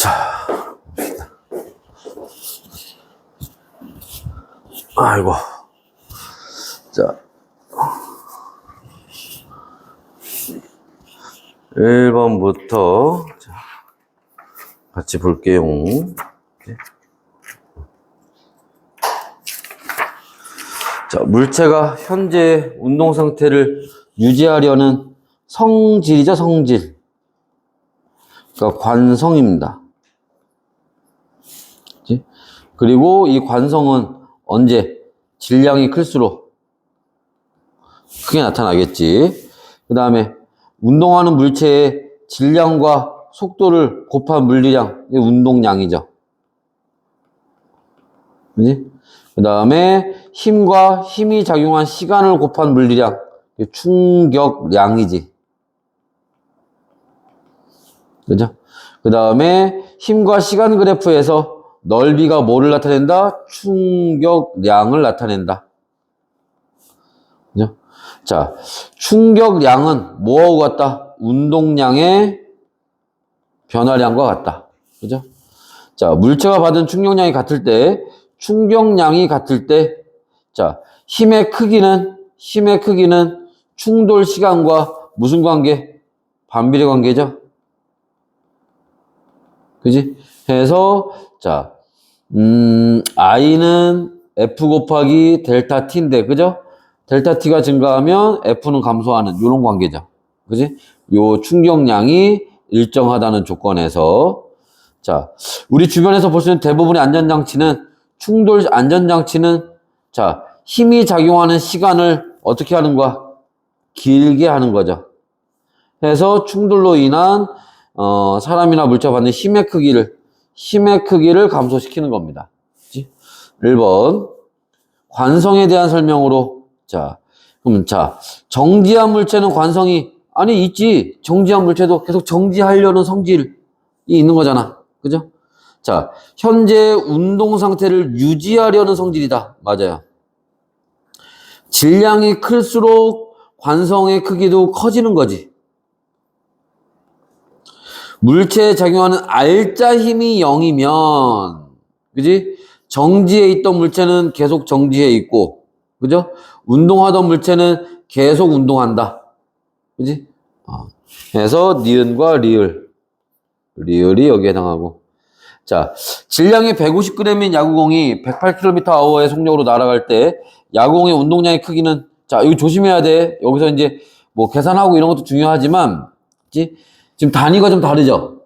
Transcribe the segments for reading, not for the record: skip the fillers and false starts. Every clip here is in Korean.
자, 봅시다. 아이고. 자. 1번부터 같이 볼게요. 자, 물체가 현재 운동 상태를 유지하려는 성질이죠, 성질. 그러니까 관성입니다. 그리고 이 관성은 언제? 질량이 클수록 크게 나타나겠지. 그 다음에 운동하는 물체의 질량과 속도를 곱한 물리량, 이게 운동량이죠. 그지? 그 다음에 힘과 힘이 작용한 시간을 곱한 물리량, 이게 충격량이지. 그죠? 그 다음에 힘과 시간 그래프에서 넓이가 뭐를 나타낸다? 충격량을 나타낸다. 그죠? 자, 충격량은 뭐하고 같다? 운동량의 변화량과 같다. 그죠? 자, 물체가 받은 충격량이 같을 때, 자, 힘의 크기는 충돌 시간과 무슨 관계? 반비례 관계죠? 그지? 해서, 자, I는 F 곱하기 델타 T인데, 그죠? 델타 T가 증가하면 F는 감소하는 요런 관계죠. 그지? 요 충격량이 일정하다는 조건에서 자, 우리 주변에서 볼 수 있는 대부분의 안전장치는 자, 힘이 작용하는 시간을 어떻게 하는 거야? 길게 하는 거죠. 해서 충돌로 인한 사람이나 물체가 받는 힘의 크기를 감소시키는 겁니다. 그치? 1번 관성에 대한 설명으로 자, 그럼 자, 정지한 물체는 관성이 아니 있지. 정지한 물체도 계속 정지하려는 성질이 있는 거잖아. 그죠? 자, 현재 운동 상태를 유지하려는 성질이다. 맞아요. 질량이 클수록 관성의 크기도 커지는 거지. 물체에 작용하는 알짜 힘이 0이면, 그지? 정지해 있던 물체는 계속 정지해 있고, 그죠? 운동하던 물체는 계속 운동한다. 그지? 그래서 니은과 리을이 여기에 해당하고. 자, 질량이 150g인 야구공이 108km/h의 속력으로 날아갈 때 야구공의 운동량의 크기는 자, 이거 조심해야 돼. 여기서 이제 뭐 계산하고 이런 것도 중요하지만 그치? 지금 단위가 좀 다르죠?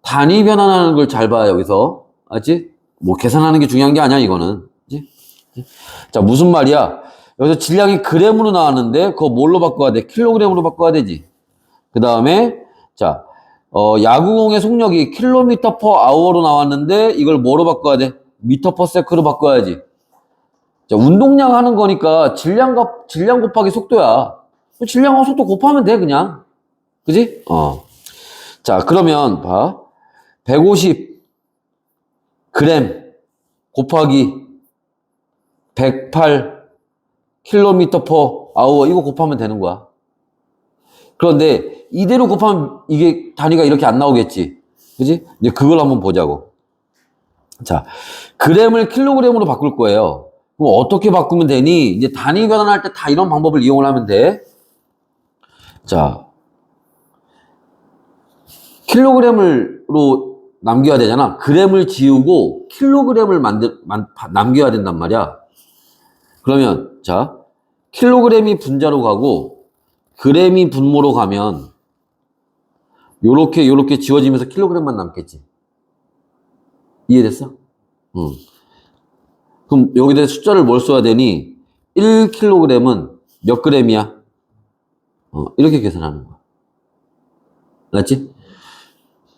단위 변환하는 걸 잘 봐요, 여기서. 알지? 뭐 계산하는 게 중요한 게 아니야, 이거는. 그치? 자, 무슨 말이야? 여기서 질량이 g으로 나왔는데 그거 뭘로 바꿔야 돼? 킬로그램으로 바꿔야 되지. 그 다음에 자, 야구공의 속력이 km/h로 나왔는데 이걸 뭐로 바꿔야 돼? m/s로 바꿔야지. 자, 운동량 하는 거니까 질량 곱하기 속도야. 질량하고 속도 곱하면 돼, 그냥. 그지? 자, 그러면 봐. 150g 곱하기 108km/h 이거 곱하면 되는 거야. 그런데 이대로 곱하면 이게 단위가 이렇게 안 나오겠지. 그지? 이제 그걸 한번 보자고. 자, g을 킬로그램으로 바꿀 거예요. 그럼 어떻게 바꾸면 되니? 이제 단위 변환할 때 다 이런 방법을 이용을 하면 돼. 자, 킬로그램으로 남겨야 되잖아. g을 지우고 킬로그램을 남겨야 된단 말이야. 그러면 자, 킬로그램이 분자로 가고 g이 분모로 가면 요렇게 지워지면서 킬로그램만 남겠지. 이해됐어? 응. 그럼 여기다 숫자를 뭘 써야 되니? 1kg은 몇 g이야? 이렇게 계산하는 거야. 알았지?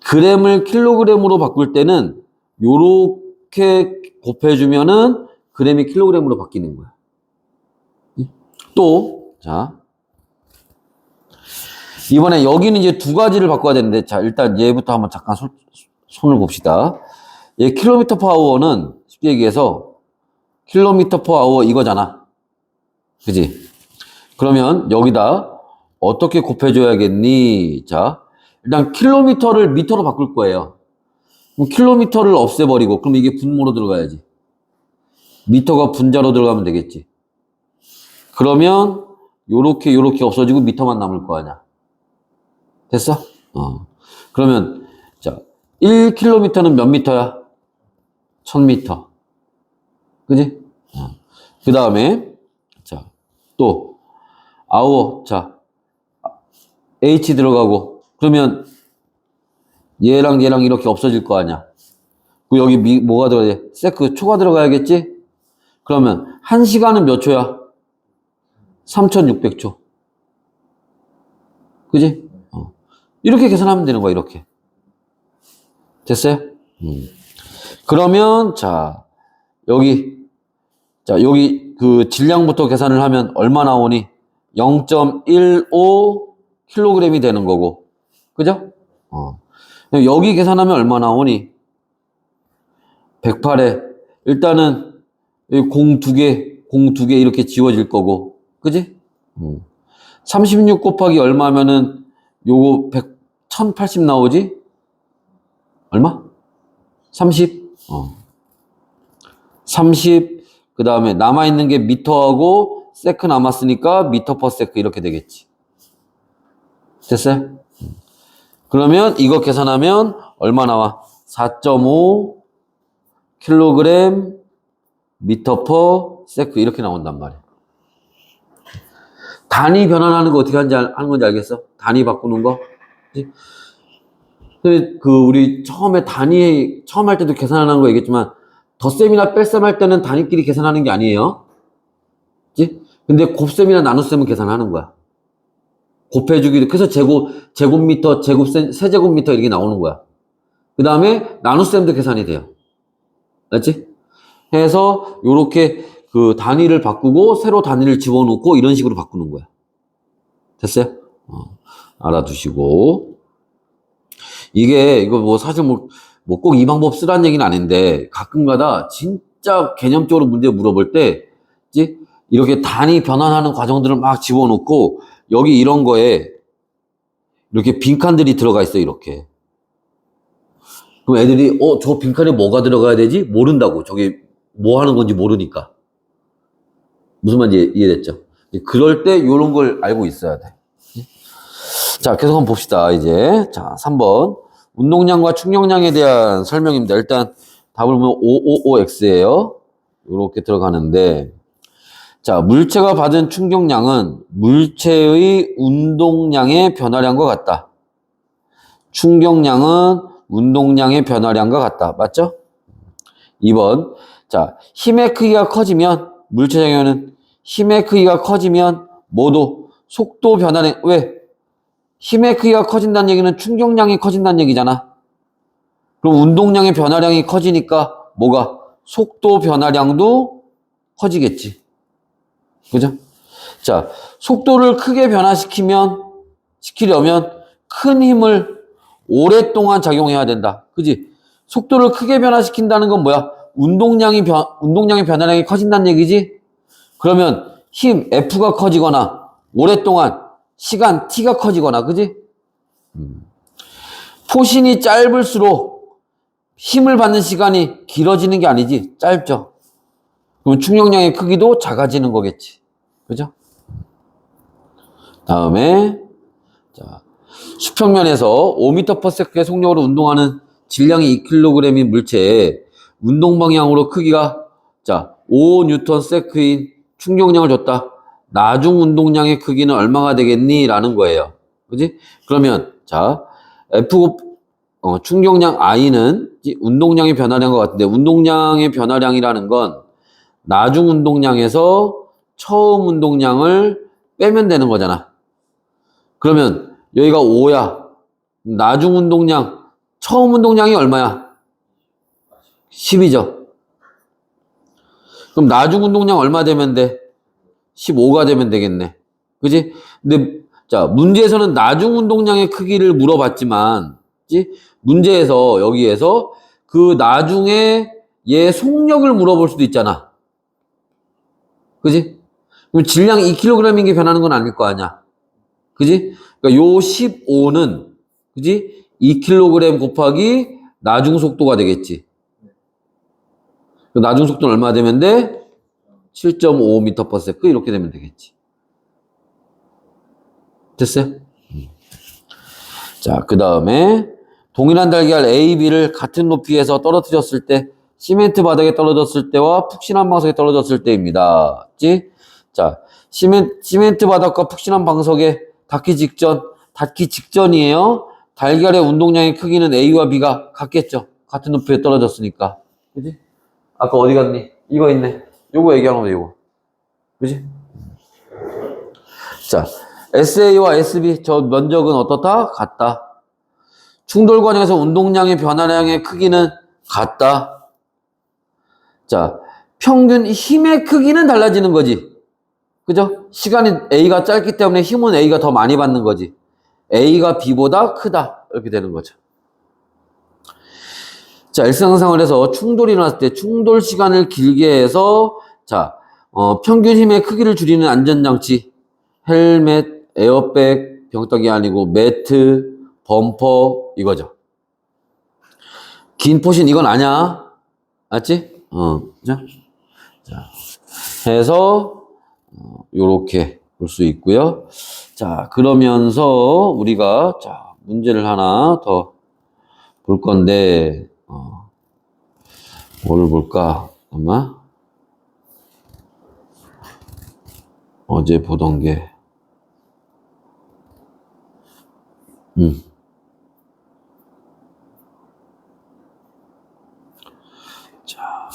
g을 킬로그램으로 바꿀 때는 요렇게 곱해주면은 g이 킬로그램으로 바뀌는 거야. 또, 자. 이번에 여기는 이제 두 가지를 바꿔야 되는데, 자, 일단 얘부터 한번 잠깐 손을 봅시다. 얘 km/h는 쉽게 얘기해서 km/h 이거잖아. 그지? 그러면 여기다 어떻게 곱해줘야겠니? 자, 일단 킬로미터를 미터로 바꿀 거예요. 그럼 킬로미터를 없애버리고, 그럼 이게 분모로 들어가야지. 미터가 분자로 들어가면 되겠지. 그러면 요렇게 없어지고 미터만 남을 거 아니야. 됐어? 그러면 자, 1km는 몇 미터야? 1000m. 그지? 그 다음에 자, 또 아워, 자, H 들어가고, 그러면 얘랑 이렇게 없어질 거 아니야. 그 여기 뭐가 들어가야 돼? 세크 초가 들어가야겠지? 그러면 1시간은 몇 초야? 3600초. 그지? 이렇게 계산하면 되는 거야, 이렇게. 됐어요? 그러면, 여기 그 질량부터 계산을 하면 얼마 나오니? 0.15kg이 되는 거고. 그죠? 여기 계산하면 얼마 나오니? 108에, 일단은, 공 두 개 이렇게 지워질 거고. 그지? 36 곱하기 얼마면은 요거 1080 나오지? 얼마? 30? 30, 그 다음에 남아있는 게 미터하고 세크 남았으니까 미터 퍼 세크 이렇게 되겠지. 됐어요? 그러면 이거 계산하면 얼마 나와? 4.5 킬로그램 미터 퍼 세크 이렇게 나온단 말이야. 단위 변환하는 거 어떻게 하는 건지 알겠어? 단위 바꾸는 거? 우리 처음 할 때도 계산하는 거 얘기했지만, 덧셈이나 뺄셈 할 때는 단위끼리 계산하는 게 아니에요. 그치? 근데 곱셈이나 나눗셈은 계산하는 거야. 곱해주기도, 그래서 제곱미터, 세제곱미터 이렇게 나오는 거야. 그 다음에 나눗셈도 계산이 돼요. 알지? 해서, 요렇게 그 단위를 바꾸고, 새로 단위를 집어넣고, 이런 식으로 바꾸는 거야. 됐어요? 알아두시고. 이거 뭐 사실 뭐 꼭 이 방법 쓰라는 얘기는 아닌데, 가끔가다 진짜 개념적으로 문제 물어볼 때, 이렇게 단위 변환하는 과정들을 막 집어넣고, 여기 이런 거에 이렇게 빈칸들이 들어가 있어, 이렇게. 그럼 애들이, 저 빈칸에 뭐가 들어가야 되지? 모른다고. 저게 뭐 하는 건지 모르니까. 무슨 말인지 이해됐죠? 그럴 때 이런 걸 알고 있어야 돼. 자, 계속 한번 봅시다, 이제. 자, 3번. 운동량과 충격량에 대한 설명입니다. 일단 답을 보면 555X예요. 이렇게 들어가는데, 자, 물체가 받은 충격량은 물체의 운동량의 변화량과 같다. 충격량은 운동량의 변화량과 같다. 맞죠? 2번. 자, 힘의 크기가 커지면, 물체 장애는 힘의 크기가 커지면 모두 속도 변화량, 왜? 힘의 크기가 커진다는 얘기는 충격량이 커진다는 얘기잖아. 그럼 운동량의 변화량이 커지니까 뭐가? 속도 변화량도 커지겠지. 그죠? 자, 속도를 크게 시키려면 큰 힘을 오랫동안 작용해야 된다. 그지? 속도를 크게 변화시킨다는 건 뭐야? 운동량의 변화량이 커진다는 얘기지? 그러면 힘 F가 커지거나 오랫동안 시간 T가 커지거나, 그지? 포신이 짧을수록 힘을 받는 시간이 길어지는 게 아니지, 짧죠? 그럼 충격량의 크기도 작아지는 거겠지. 그죠? 다음에, 자, 수평면에서 5m/s의 속력으로 운동하는 질량이 2kg인 물체에 운동 방향으로 크기가, 자, 5Nm/s인 충격량을 줬다. 나중 운동량의 크기는 얼마가 되겠니? 라는 거예요. 그지? 그러면, 자, 충격량 I는 운동량의 변화량과 같은데, 운동량의 변화량이라는 건 나중 운동량에서 처음 운동량을 빼면 되는 거잖아. 그러면 여기가 5야. 나중 운동량, 처음 운동량이 얼마야? 10이죠. 그럼 나중 운동량 얼마 되면 돼? 15가 되면 되겠네. 그지? 근데, 자, 문제에서는 나중 운동량의 크기를 물어봤지만, 그지? 문제에서, 여기에서 그 나중에 얘 속력을 물어볼 수도 있잖아. 그지? 그럼 질량 2kg인 게 변하는 건 아닐 거 아니야. 그지? 그러니까 요 15는, 그지? 2kg 곱하기 나중 속도가 되겠지. 나중 속도는 얼마 되면 돼? 7.5m/s 이렇게 되면 되겠지. 됐어요? 자, 그 다음에 동일한 달걀 A, B를 같은 높이에서 떨어뜨렸을 때, 시멘트 바닥에 떨어졌을 때와 푹신한 방석에 떨어졌을 때입니다. 그치? 자, 시멘트 바닥과 푹신한 방석에 닿기 직전이에요. 달걀의 운동량의 크기는 A와 B가 같겠죠. 같은 높이에 떨어졌으니까. 그지? 아까 어디 갔니? 이거 있네. 요거 얘기하는 거야, 요거. 그지? 자, SA와 SB, 저 면적은 어떻다? 같다. 충돌 과정에서 운동량의 변화량의 크기는 같다. 자, 평균 힘의 크기는 달라지는 거지. 그죠? 시간이 A가 짧기 때문에 힘은 A가 더 많이 받는 거지. A가 B보다 크다. 이렇게 되는 거죠. 자, 일상생활에서 충돌이 일어났을 때 충돌 시간을 길게 해서, 자, 평균 힘의 크기를 줄이는 안전장치. 헬멧, 에어백, 병떡이 아니고 매트, 범퍼, 이거죠. 긴 포신 이건 아냐? 알지? 자, 해서, 요렇게 볼 수 있고요. 자, 그러면서 우리가, 자, 문제를 하나 더 볼 건데, 뭐를 볼까? 잠깐만. 어제 보던 게, 자,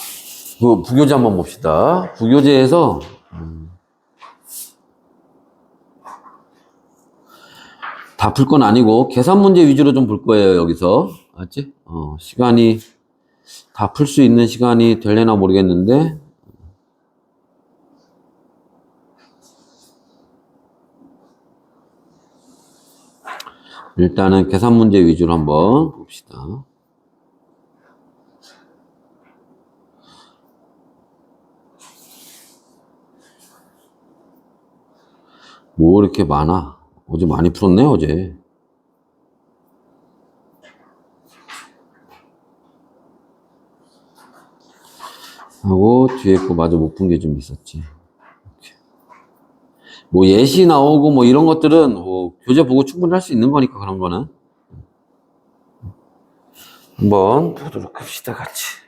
부교재 한번 봅시다. 부교재에서, 다 풀 건 아니고, 계산 문제 위주로 좀 볼 거예요, 여기서. 알지? 시간이, 다 풀 수 있는 시간이 될려나 모르겠는데, 일단은 계산 문제 위주로 한번 봅시다. 뭐 이렇게 많아? 어제 많이 풀었네, 어제. 하고, 뒤에 거 마저 못 푼 게 좀 있었지. 이렇게. 뭐 예시 나오고 뭐 이런 것들은 교재 보고 충분히 할 수 있는 거니까 그런 거는. 한번 보도록 합시다, 같이.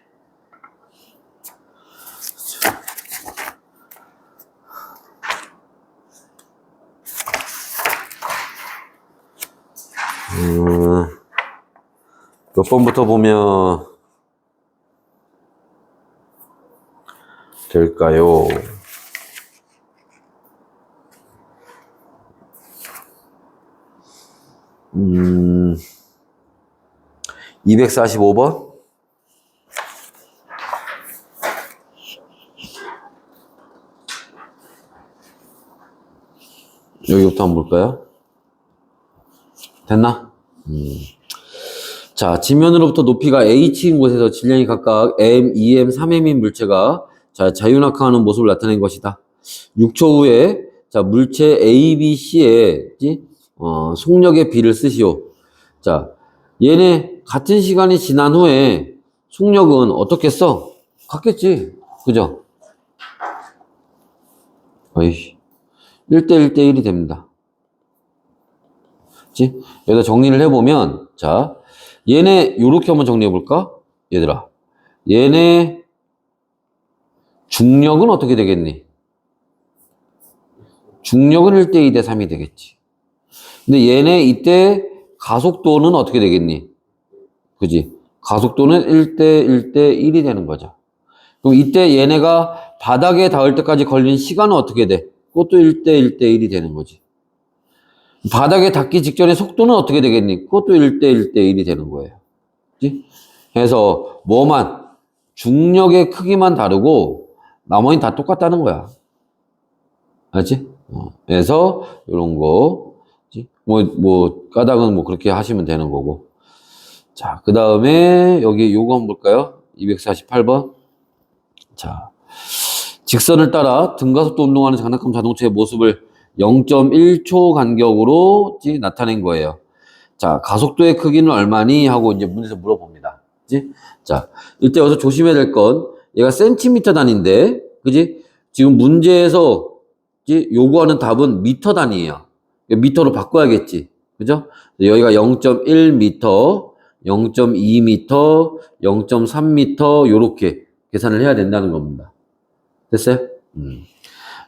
몇 번부터 보면 될까요? 245번? 여기부터 한번 볼까요? 됐나? 자, 지면으로부터 높이가 H인 곳에서 질량이 각각 M, 2M, 3M인 물체가 자, 자유낙하하는 모습을 나타낸 것이다. 6초 후에 자, 물체 A, B, C의 속력의 B를 쓰시오. 자, 얘네 같은 시간이 지난 후에 속력은 어떻게 써? 같겠지. 그죠? 어이, 1대 1대 1이 됩니다. 그치? 여기다 정리를 해보면, 자, 얘네, 요렇게 한번 정리해볼까? 얘들아. 얘네 중력은 어떻게 되겠니? 중력은 1대 2대 3이 되겠지. 근데 얘네 이때 가속도는 어떻게 되겠니? 그지? 가속도는 1대 1대 1이 되는 거죠. 그럼 이때 얘네가 바닥에 닿을 때까지 걸린 시간은 어떻게 돼? 그것도 1대 1대 1이 되는 거지. 바닥에 닿기 직전에 속도는 어떻게 되겠니? 그것도 1대 1대 1이 되는 거예요. 그치? 그래서 뭐만 중력의 크기만 다르고 나머지는 다 똑같다는 거야. 알지? 그래서 이런 거 까닭은 뭐 그렇게 하시면 되는 거고. 자, 그 다음에 여기 요거 한번 볼까요? 248번. 자, 직선을 따라 등가속도 운동하는 장난감 자동차의 모습을 0.1초 간격으로 나타낸 거예요. 자, 가속도의 크기는 얼마니? 하고 이제 문제에서 물어봅니다. 그지? 자, 이때 여기서 조심해야 될 건, 얘가 센티미터 단위인데, 그지? 지금 문제에서, 그지? 요구하는 답은 미터 단위예요. 미터로 바꿔야겠지. 그죠? 여기가 0.1미터, 0.2미터, 0.3미터, 요렇게 계산을 해야 된다는 겁니다. 됐어요?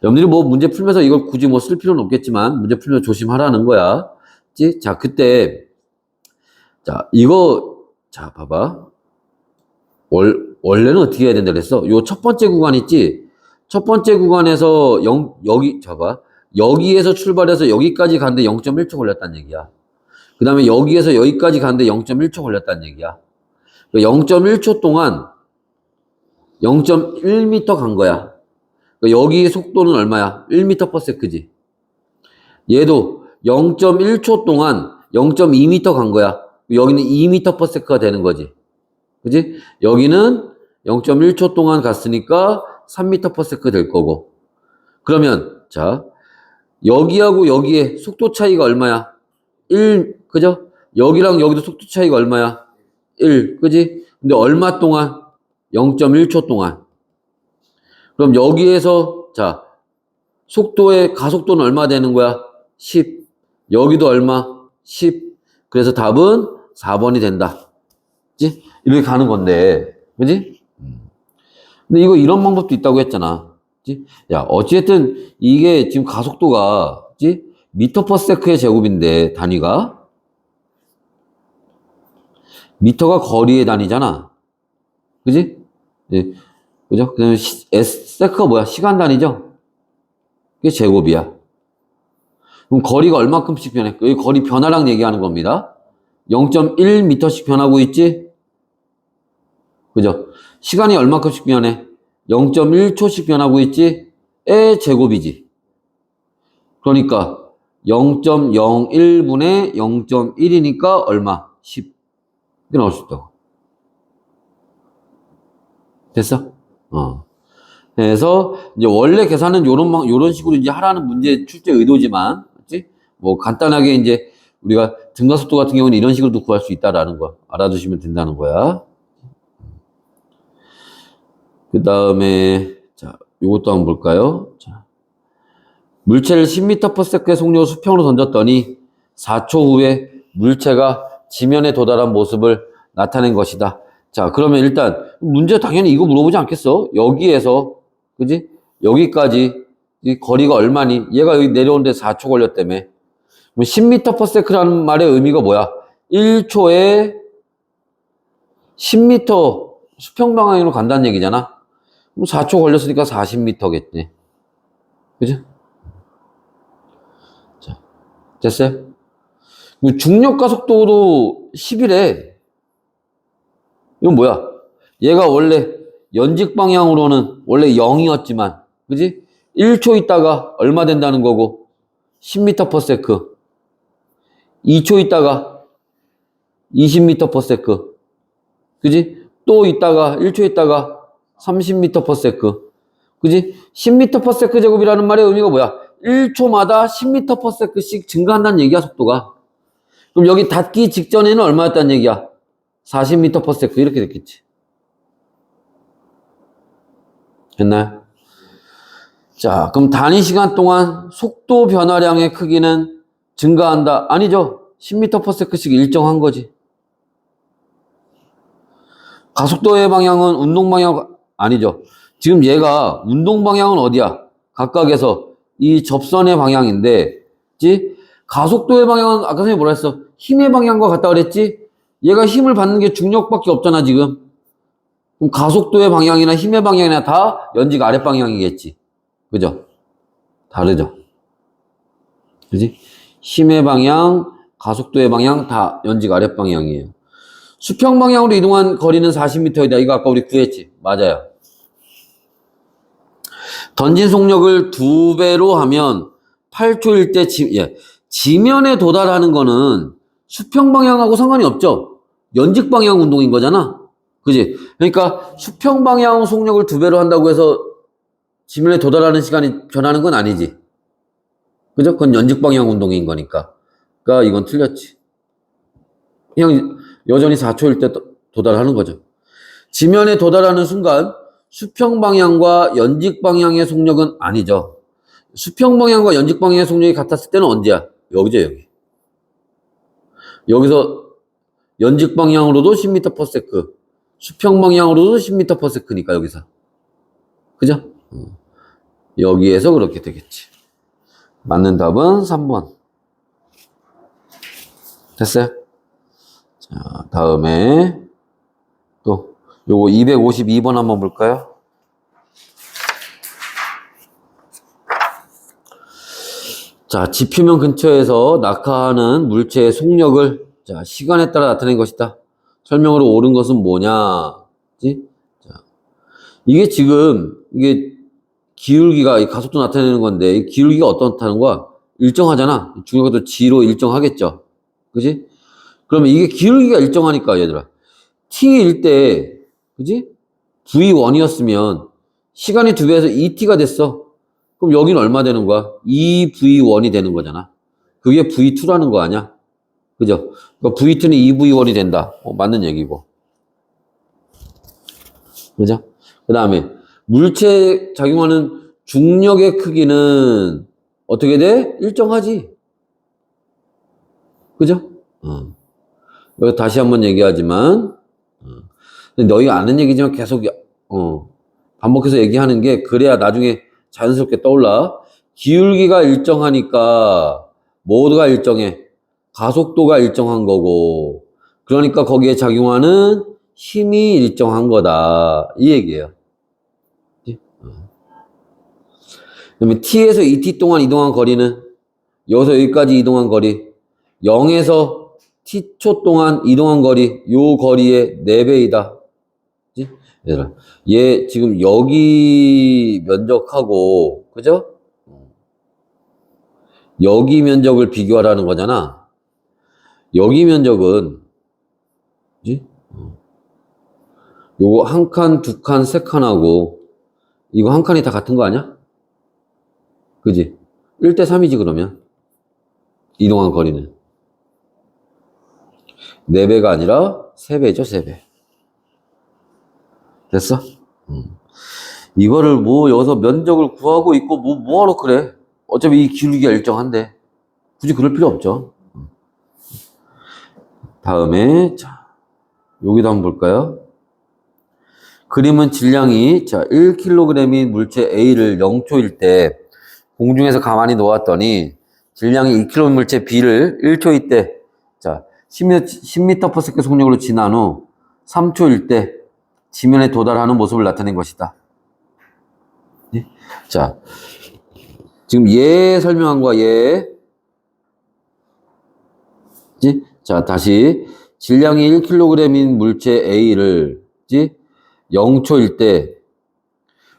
여러분들이 뭐 문제 풀면서 이걸 굳이 뭐 쓸 필요는 없겠지만, 문제 풀면서 조심하라는 거야. 그치? 자, 그때, 자, 이거, 자, 봐봐. 원래는 어떻게 해야 된다 그랬어? 요 첫 번째 구간 있지? 첫 번째 구간에서 여기, 봐봐. 여기에서 출발해서 여기까지 가는데 0.1초 걸렸다는 얘기야. 그 다음에 여기에서 여기까지 가는데 0.1초 걸렸다는 얘기야. 0.1초 동안 0.1m 간 거야. 여기 속도는 얼마야? 1m/s지. 얘도 0.1초 동안 0.2m 간 거야. 여기는 2m/s가 되는 거지. 그지? 여기는 0.1초 동안 갔으니까 3m/s 될 거고. 그러면, 자, 여기하고 여기에 속도 차이가 얼마야? 1, 그죠? 여기랑 여기도 속도 차이가 얼마야? 1, 그지? 근데 얼마 동안? 0.1초 동안. 그럼 여기에서, 자, 속도의 가속도는 얼마 되는 거야? 10. 여기도 얼마? 10. 그래서 답은 4번이 된다. 그지? 이렇게 가는 건데. 그지? 근데 이거 이런 방법도 있다고 했잖아. 그지? 야, 어찌됐든 이게 지금 가속도가, 그지? 미터/s의 제곱인데, 단위가. 미터가 거리의 단위잖아. 그지? 예. 그죠? 그 다음에 세크가 뭐야? 시간 단위죠? 그게 제곱이야. 그럼 거리가 얼마큼씩 변해? 여기 거리 변화량 얘기하는 겁니다. 0.1m씩 변하고 있지? 그죠? 시간이 얼마큼씩 변해? 0.1초씩 변하고 있지? 의 제곱이지. 그러니까 0.01분의 0.1이니까 얼마? 10. 이렇게 나올 수 있다고. 됐어? 그래서 이제 원래 계산은 요런 식으로 이제 하라는 문제 출제 의도지만, 그렇지? 뭐 간단하게 이제 우리가 증가속도 같은 경우는 이런 식으로도 구할 수 있다라는 거 알아두시면 된다는 거야. 그 다음에 자, 요것도 한번 볼까요? 자, 물체를 10m/s의 속력으로 수평으로 던졌더니 4초 후에 물체가 지면에 도달한 모습을 나타낸 것이다. 자, 그러면 일단 문제 당연히 이거 물어보지 않겠어? 여기에서 그지? 여기까지 이 거리가 얼마니? 얘가 여기 내려오는데 4초 걸렸다며. 10m/s라는 말의 의미가 뭐야? 1초에 10m 수평 방향으로 간다는 얘기잖아. 그럼 4초 걸렸으니까 40m겠네. 그죠? 자, 됐어요? 중력가 속도도 10이래. 이건 뭐야? 얘가 원래 연직 방향으로는 원래 0이었지만, 그지? 1초 있다가 얼마 된다는 거고, 10m/s. 2초 있다가 20m/s. 그지? 또 있다가, 1초 있다가 30m/s. 그지? 10m/s 제곱이라는 말의 의미가 뭐야? 1초마다 10m/s씩 증가한다는 얘기야, 속도가. 그럼 여기 닿기 직전에는 얼마였다는 얘기야? 40m/s 이렇게 됐겠지. 됐나요? 자, 그럼 단위 시간 동안 속도 변화량의 크기는 증가한다. 아니죠. 10m/s씩 일정한 거지. 가속도의 방향은 운동 방향 아니죠. 지금 얘가 운동 방향은 어디야? 각각에서 이 접선의 방향인데, 지? 가속도의 방향은 아까 선생님이 뭐라 했어? 힘의 방향과 같다 그랬지? 얘가 힘을 받는 게 중력밖에 없잖아, 지금. 그럼 가속도의 방향이나 힘의 방향이나 다 연직 아랫 방향이겠지. 그죠? 다르죠? 그지? 힘의 방향, 가속도의 방향 다 연직 아랫 방향이에요. 수평 방향으로 이동한 거리는 40m이다. 이거 아까 우리 구했지? 맞아요. 던진 속력을 2배로 하면 8초일 때 지면에 도달하는 거는 수평 방향하고 상관이 없죠. 연직 방향 운동인 거잖아. 그지? 그러니까 수평 방향 속력을 2배로 한다고 해서 지면에 도달하는 시간이 변하는 건 아니지. 그죠? 그건 연직 방향 운동인 거니까. 그러니까 이건 틀렸지. 그냥 여전히 4초일 때 도달하는 거죠. 지면에 도달하는 순간 수평 방향과 연직 방향의 속력은 아니죠. 수평 방향과 연직 방향의 속력이 같았을 때는 언제야? 여기죠, 여기. 여기서 연직 방향으로도 10m/s, 수평 방향으로도 10m/s니까 여기서. 그죠? 여기에서 그렇게 되겠지. 맞는 답은 3번. 됐어요? 자, 다음에 또 요거 252번 한번 볼까요? 자, 지표면 근처에서 낙하하는 물체의 속력을 자, 시간에 따라 나타낸 것이다. 설명으로 옳은 것은 뭐냐? 그치? 자, 이게 지금 이게 기울기가 이 가속도 나타내는 건데 이 기울기가 어떻다는 거야? 일정하잖아. 중력도 G로 일정하겠죠. 그지? 그러면 이게 기울기가 일정하니까 얘들아 T일 때 그지? V1이었으면 시간이 2배에서 2T가 됐어. 그럼 여기는 얼마 되는 거야? 2V1이 되는 거잖아. 그게 V2라는 거 아니야? 그죠? 그러니까 V2는 2V1이 된다. 맞는 얘기고. 그죠? 그 다음에 물체에 작용하는 중력의 크기는 어떻게 돼? 일정하지. 그죠? 여기 다시 한번 얘기하지만 너희가 아는 얘기지만 계속 반복해서 얘기하는 게 그래야 나중에 자연스럽게 떠올라. 기울기가 일정하니까 모두가 일정해. 가속도가 일정한 거고 그러니까 거기에 작용하는 힘이 일정한 거다. 이 얘기예요. 그러면 T에서 2T 동안 이동한 거리는 여기서 여기까지 이동한 거리 0에서 T초 동안 이동한 거리 요 거리의 4배이다. 그치? 얘들아, 얘 지금 여기 면적하고 그죠? 여기 면적을 비교하라는 거잖아. 여기 면적은 그치? 요거 한 칸, 두 칸, 세 칸하고 이거 한 칸이 다 같은 거 아니야? 그지? 1대 3이지 그러면 이동한 거리는 4배가 아니라 3배죠 3배. 됐어? 이거를 뭐 여기서 면적을 구하고 있고 뭐하러 그래? 어차피 이 기울기가 일정한데 굳이 그럴 필요 없죠. 다음에 자 여기도 한번 볼까요? 그림은 질량이 자 1kg인 물체 A를 0초일 때 공중에서 가만히 놓았더니 질량이 2kg 물체 B를 1초일 때 자 10m/s 속력으로 지난 후 3초일 때 지면에 도달하는 모습을 나타낸 것이다. 네? 자 지금 얘 설명한 거야 얘. 자 다시 질량이 1kg인 물체 A를 0초일 때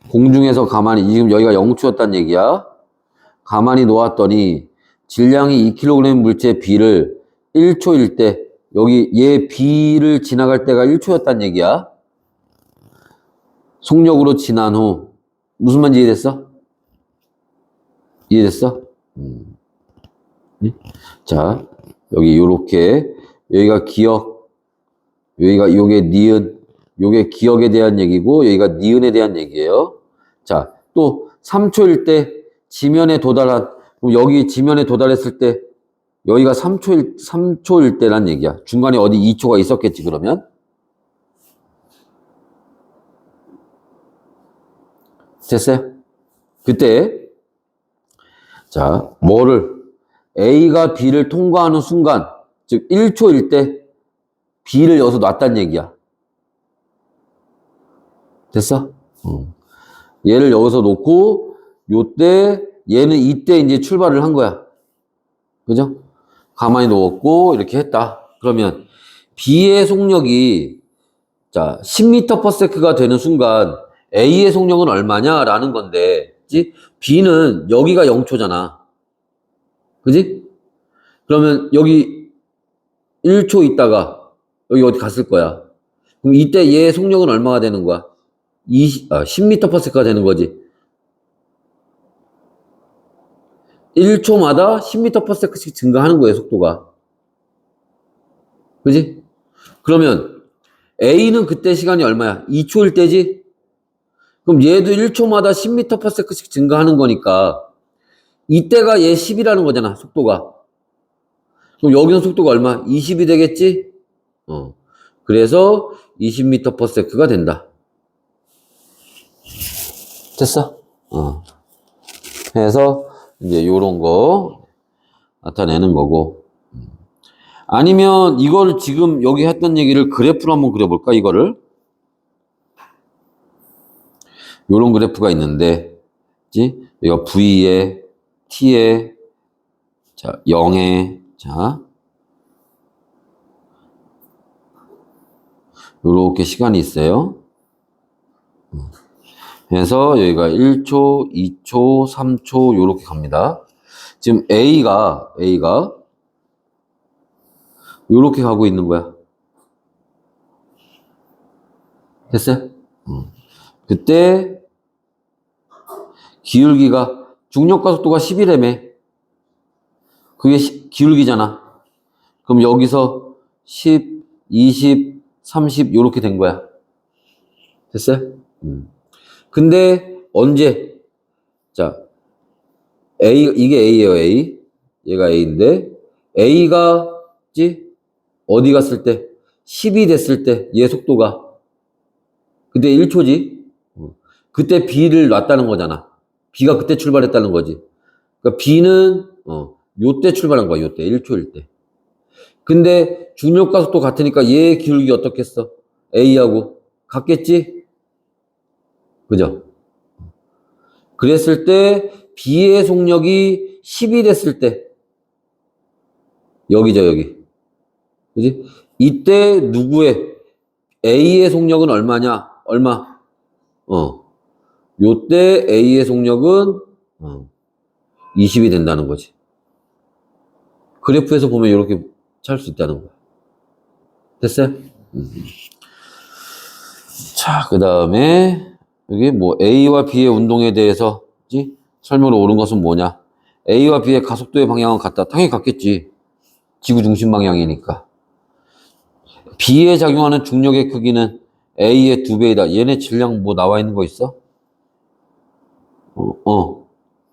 공중에서 가만히 지금 여기가 0초였단 얘기야. 가만히 놓았더니 질량이 2kg 물체 B를 1초일 때 여기 얘 B를 지나갈 때가 1초였단 얘기야. 속력으로 지난 후 무슨 말인지 이해됐어? 이해됐어? 자 여기 요렇게 여기가 기억 여기가 요게 니은 요게 기억에 대한 얘기고 여기가 니은에 대한 얘기예요. 자 또 3초일 때 지면에 도달한 그럼 여기 지면에 도달했을 때 여기가 3초일 때란 얘기야. 중간에 어디 2초가 있었겠지 그러면. 됐어요? 그때 자 뭐를 A가 B를 통과하는 순간 즉 1초일 때 B를 여기서 놨단 얘기야. 됐어? 얘를 여기서 놓고 요때 얘는 이때 이제 출발을 한 거야. 그죠? 가만히 놓았고 이렇게 했다. 그러면 B의 속력이 자 10m/s가 되는 순간 A의 속력은 얼마냐라는 건데 그치? B는 여기가 0초잖아. 그지? 그러면 여기 1초 있다가 여기 어디 갔을 거야. 그럼 이때 얘의 속력은 얼마가 되는 거야? 10m/s가 되는 거지. 1초마다 10m/s씩 증가하는 거예요, 속도가. 그지? 그러면 A는 그때 시간이 얼마야? 2초일 때지? 그럼 얘도 1초마다 10m/s씩 증가하는 거니까 이때가 얘 10이라는 거잖아, 속도가. 그럼 여기는 속도가 얼마? 20이 되겠지? 그래서 20m/s가 된다. 됐어? 해서 이제 요런 거 나타내는 거고. 아니면 이걸 지금 여기 했던 얘기를 그래프로 한번 그려볼까, 이거를? 요런 그래프가 있는데, 그치? 여기가 V에, T에, 자, 0에, 자, 요렇게 시간이 있어요. 그래서 여기가 1초, 2초, 3초, 요렇게 갑니다. 지금 A가 요렇게 가고 있는 거야. 됐어요? 그때 기울기가 중력가속도가 10이라며. 그게 기울기잖아. 그럼 여기서 10, 20, 30 요렇게 된 거야. 됐어요? 근데 언제? 자, 이게 A예요, A. 얘가 A인데 A가 어디 갔을 때? 10이 됐을 때 얘 속도가 그때 1초지. 그때 B를 놨다는 거잖아. B가 그때 출발했다는 거지. 그러니까 B는 요때 출발한 거야. 요때 1초일 때. 근데 중력과 속도 같으니까 얘 기울기 어떻겠어? A하고 같겠지? 그죠? 그랬을 때 B의 속력이 10이 됐을 때 여기죠, 여기. 그지? 이때 누구의 A의 속력은 얼마냐? 얼마? 요때 A의 속력은 20이 된다는 거지. 그래프에서 보면 이렇게 찾을 수 있다는 거야. 됐어요? 자, 그 다음에 여기 뭐 A와 B의 운동에 대해서 설명으로 옳은 것은 뭐냐? A와 B의 가속도의 방향은 같다. 당연히 같겠지. 지구 중심 방향이니까. B에 작용하는 중력의 크기는 A의 2배이다. 얘네 질량 뭐 나와 있는 거 있어?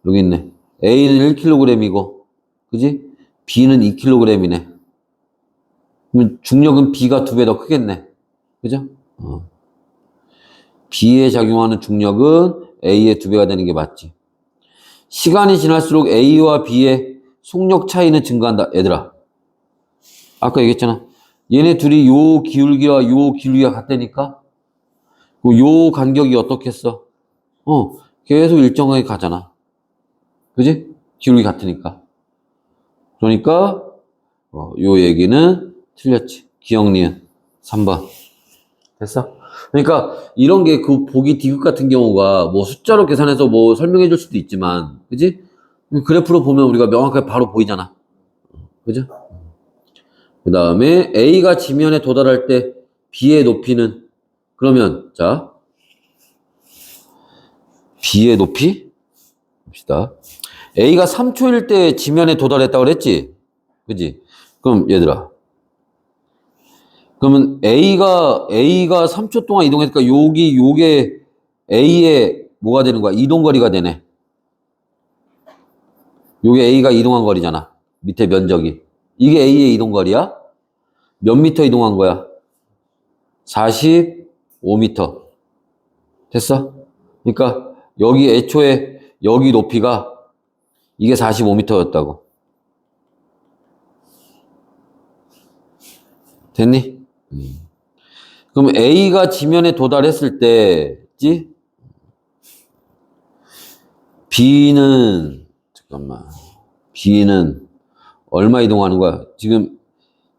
여기 있네. A는 1kg이고, 그지? B는 2kg이네. 그럼 중력은 B가 2배 더 크겠네. 그죠? B에 작용하는 중력은 A의 2배가 되는 게 맞지. 시간이 지날수록 A와 B의 속력 차이는 증가한다. 얘들아. 아까 얘기했잖아. 얘네 둘이 요 기울기와 요 기울기가 같다니까? 요 간격이 어떻겠어? 계속 일정하게 가잖아. 그지? 기울기 같으니까. 그러니까, 요 얘기는 틀렸지. 기억 니은 3번. 됐어? 그러니까 이런 게 그 보기 디귿 같은 경우가 뭐 숫자로 계산해서 뭐 설명해 줄 수도 있지만, 그지? 그래프로 보면 우리가 명확하게 바로 보이잖아. 그죠? 그 다음에 A가 지면에 도달할 때 B의 높이는 그러면 자 B의 높이 봅시다. A가 3초일 때 지면에 도달했다고 그랬지? 그지? 그럼 얘들아 그러면 A가 3초 동안 이동했으니까 요게 A의 뭐가 되는 거야? 이동거리가 되네. 요게 A가 이동한 거리잖아. 밑에 면적이. 이게 A의 이동거리야? 몇 미터 이동한 거야? 45미터. 됐어? 그러니까 여기 애초에 여기 높이가 이게 45m였다고. 됐니? 그럼 A가 지면에 도달했을 때, B는, 잠깐만. B는 얼마 이동하는 거야? 지금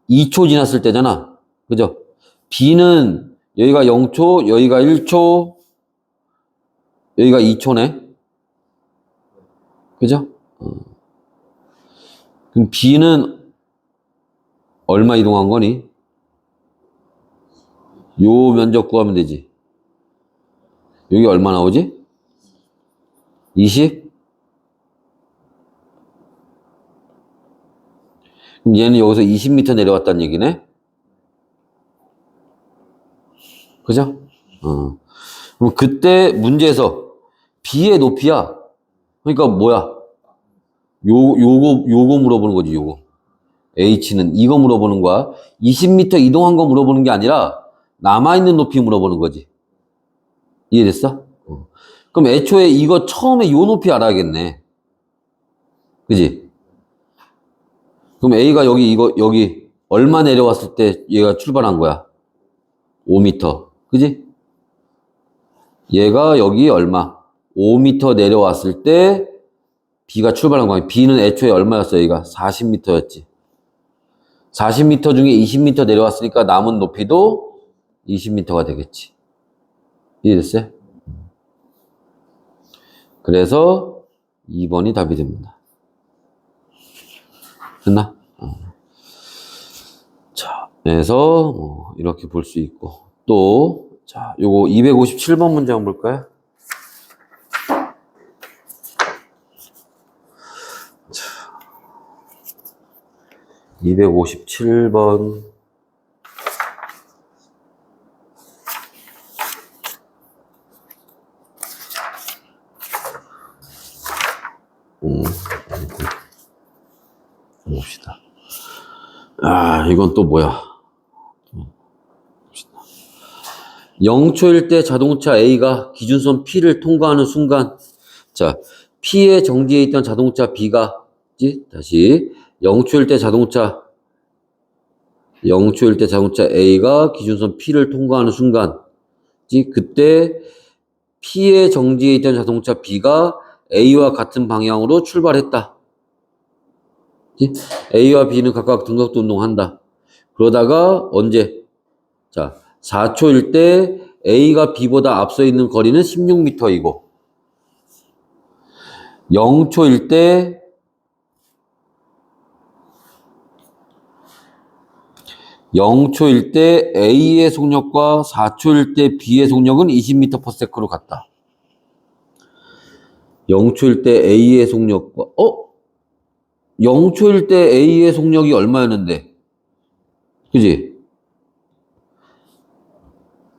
2초 지났을 때잖아. 그죠? B는 여기가 0초, 여기가 1초, 여기가 2초네. 그죠? 그럼 B는 얼마 이동한 거니? 요 면적 구하면 되지. 여기 얼마 나오지? 20? 그럼 얘는 여기서 20m 내려왔다는 얘기네? 그죠? 그럼 그때 문제에서 B의 높이야. 그러니까 뭐야? 요거 물어보는 거지, 요거. H는 이거 물어보는 거야. 20m 이동한 거 물어보는 게 아니라 남아있는 높이 물어보는 거지. 이해됐어? 그럼 애초에 이거 처음에 요 높이 알아야겠네. 그지? 그럼 A가 여기 얼마 내려왔을 때 얘가 출발한 거야? 5m. 그지? 얘가 여기 얼마? 5m 내려왔을 때 B가 출발한 거야. B는 애초에 얼마였어? 얘가 40m였지. 40m 중에 20m 내려왔으니까 남은 높이도 20m가 되겠지. 이해됐어요? 그래서 2번이 답이 됩니다. 됐나? 자, 그래서 이렇게 볼 수 있고 또 자, 요거 257번 문제 한번 볼까요? 자, 257번 봅시다. 아, 이건 또 뭐야? 0초일 때 자동차 A가 기준선 P를 통과하는 순간, 자, P의 정지에 있던 자동차 B가, 다시, 0초일 때 자동차 A가 기준선 P를 통과하는 순간, 그때 P의 정지에 있던 자동차 B가 A와 같은 방향으로 출발했다. A와 B는 각각 등각도 운동한다. 그러다가 언제? 자, 4초일 때 A가 B보다 앞서 있는 거리는 16m이고 0초일 때 A의 속력과 4초일 때 B의 속력은 20m/s로 같다. 0초일 때 A의 속력과 0초일 때 A의 속력이 얼마였는데? 그지?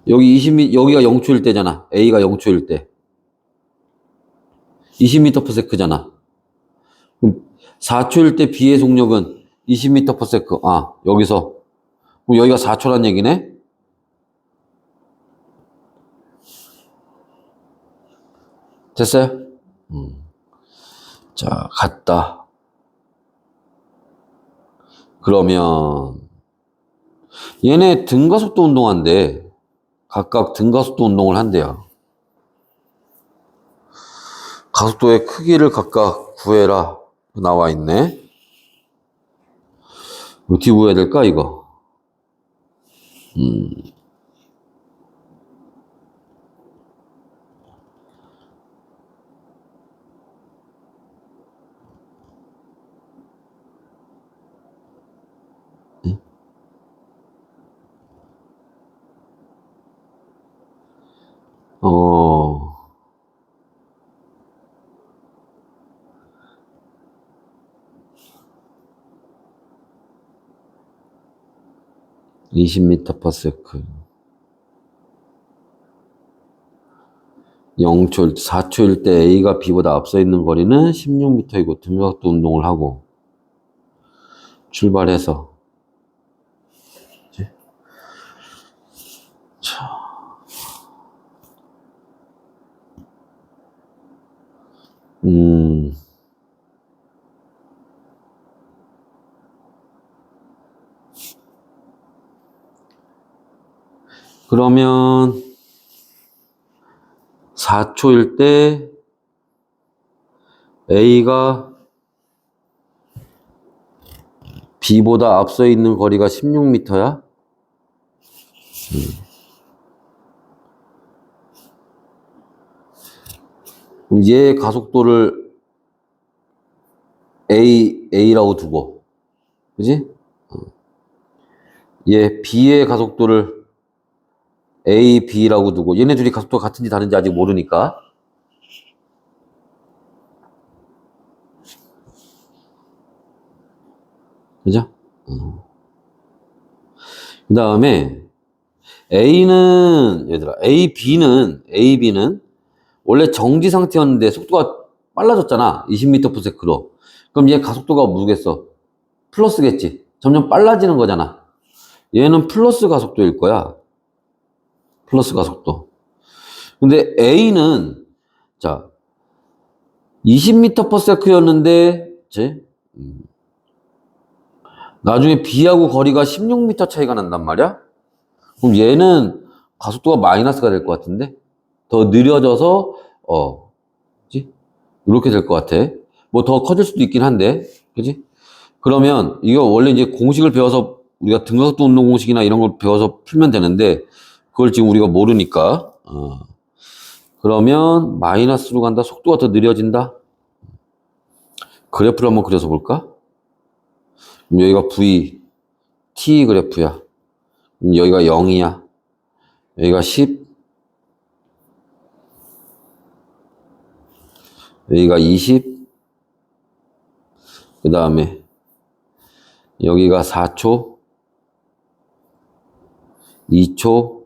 여기가 0초일 때잖아. A가 0초일 때. 20m/s잖아. 그럼 4초일 때 B의 속력은 20m/s. 아, 여기서. 그럼 여기가 4초란 얘기네? 됐어요? 자, 같다. 그러면 얘네 등가속도 운동한대. 각각 등가속도 운동을 한대요. 가속도의 크기를 각각 구해라. 나와 있네. 어떻게 구해야 될까, 이거? 음. 어, 20m/s. 4초일 때 A가 B보다 앞서 있는 거리는 16m이고 등가속도 운동을 하고 출발해서 자, 그러면 4초일 때 A가 B보다 앞서 있는 거리가 16m야? 그럼 얘 가속도를 A라고 두고, 그지? 얘 B의 가속도를 B라고 두고, 얘네 둘이 가속도가 같은지 다른지 아직 모르니까. 그죠? 그 다음에 얘들아, A, B는 원래 정지 상태였는데 속도가 빨라졌잖아. 20m/s로. 그럼 얘 가속도가 뭐겠어? 플러스겠지. 점점 빨라지는 거잖아. 얘는 플러스 가속도일 거야. 플러스 가속도. 근데 A는, 자, 20m/s였는데, 나중에 B하고 거리가 16m 차이가 난단 말이야? 그럼 얘는 가속도가 마이너스가 될 것 같은데? 더 느려져서, 그지? 이렇게 될 것 같아. 뭐 더 커질 수도 있긴 한데, 그지? 그러면 이거 원래 이제 공식을 배워서 우리가 등가속도 운동 공식이나 이런 걸 배워서 풀면 되는데, 그걸 지금 우리가 모르니까, 그러면 마이너스로 간다. 속도가 더 느려진다. 그래프를 한번 그려서 볼까? 그럼 여기가 V, T 그래프야. 그럼 여기가 0이야. 여기가 10, 여기가 20, 그 다음에 여기가 4초, 2초,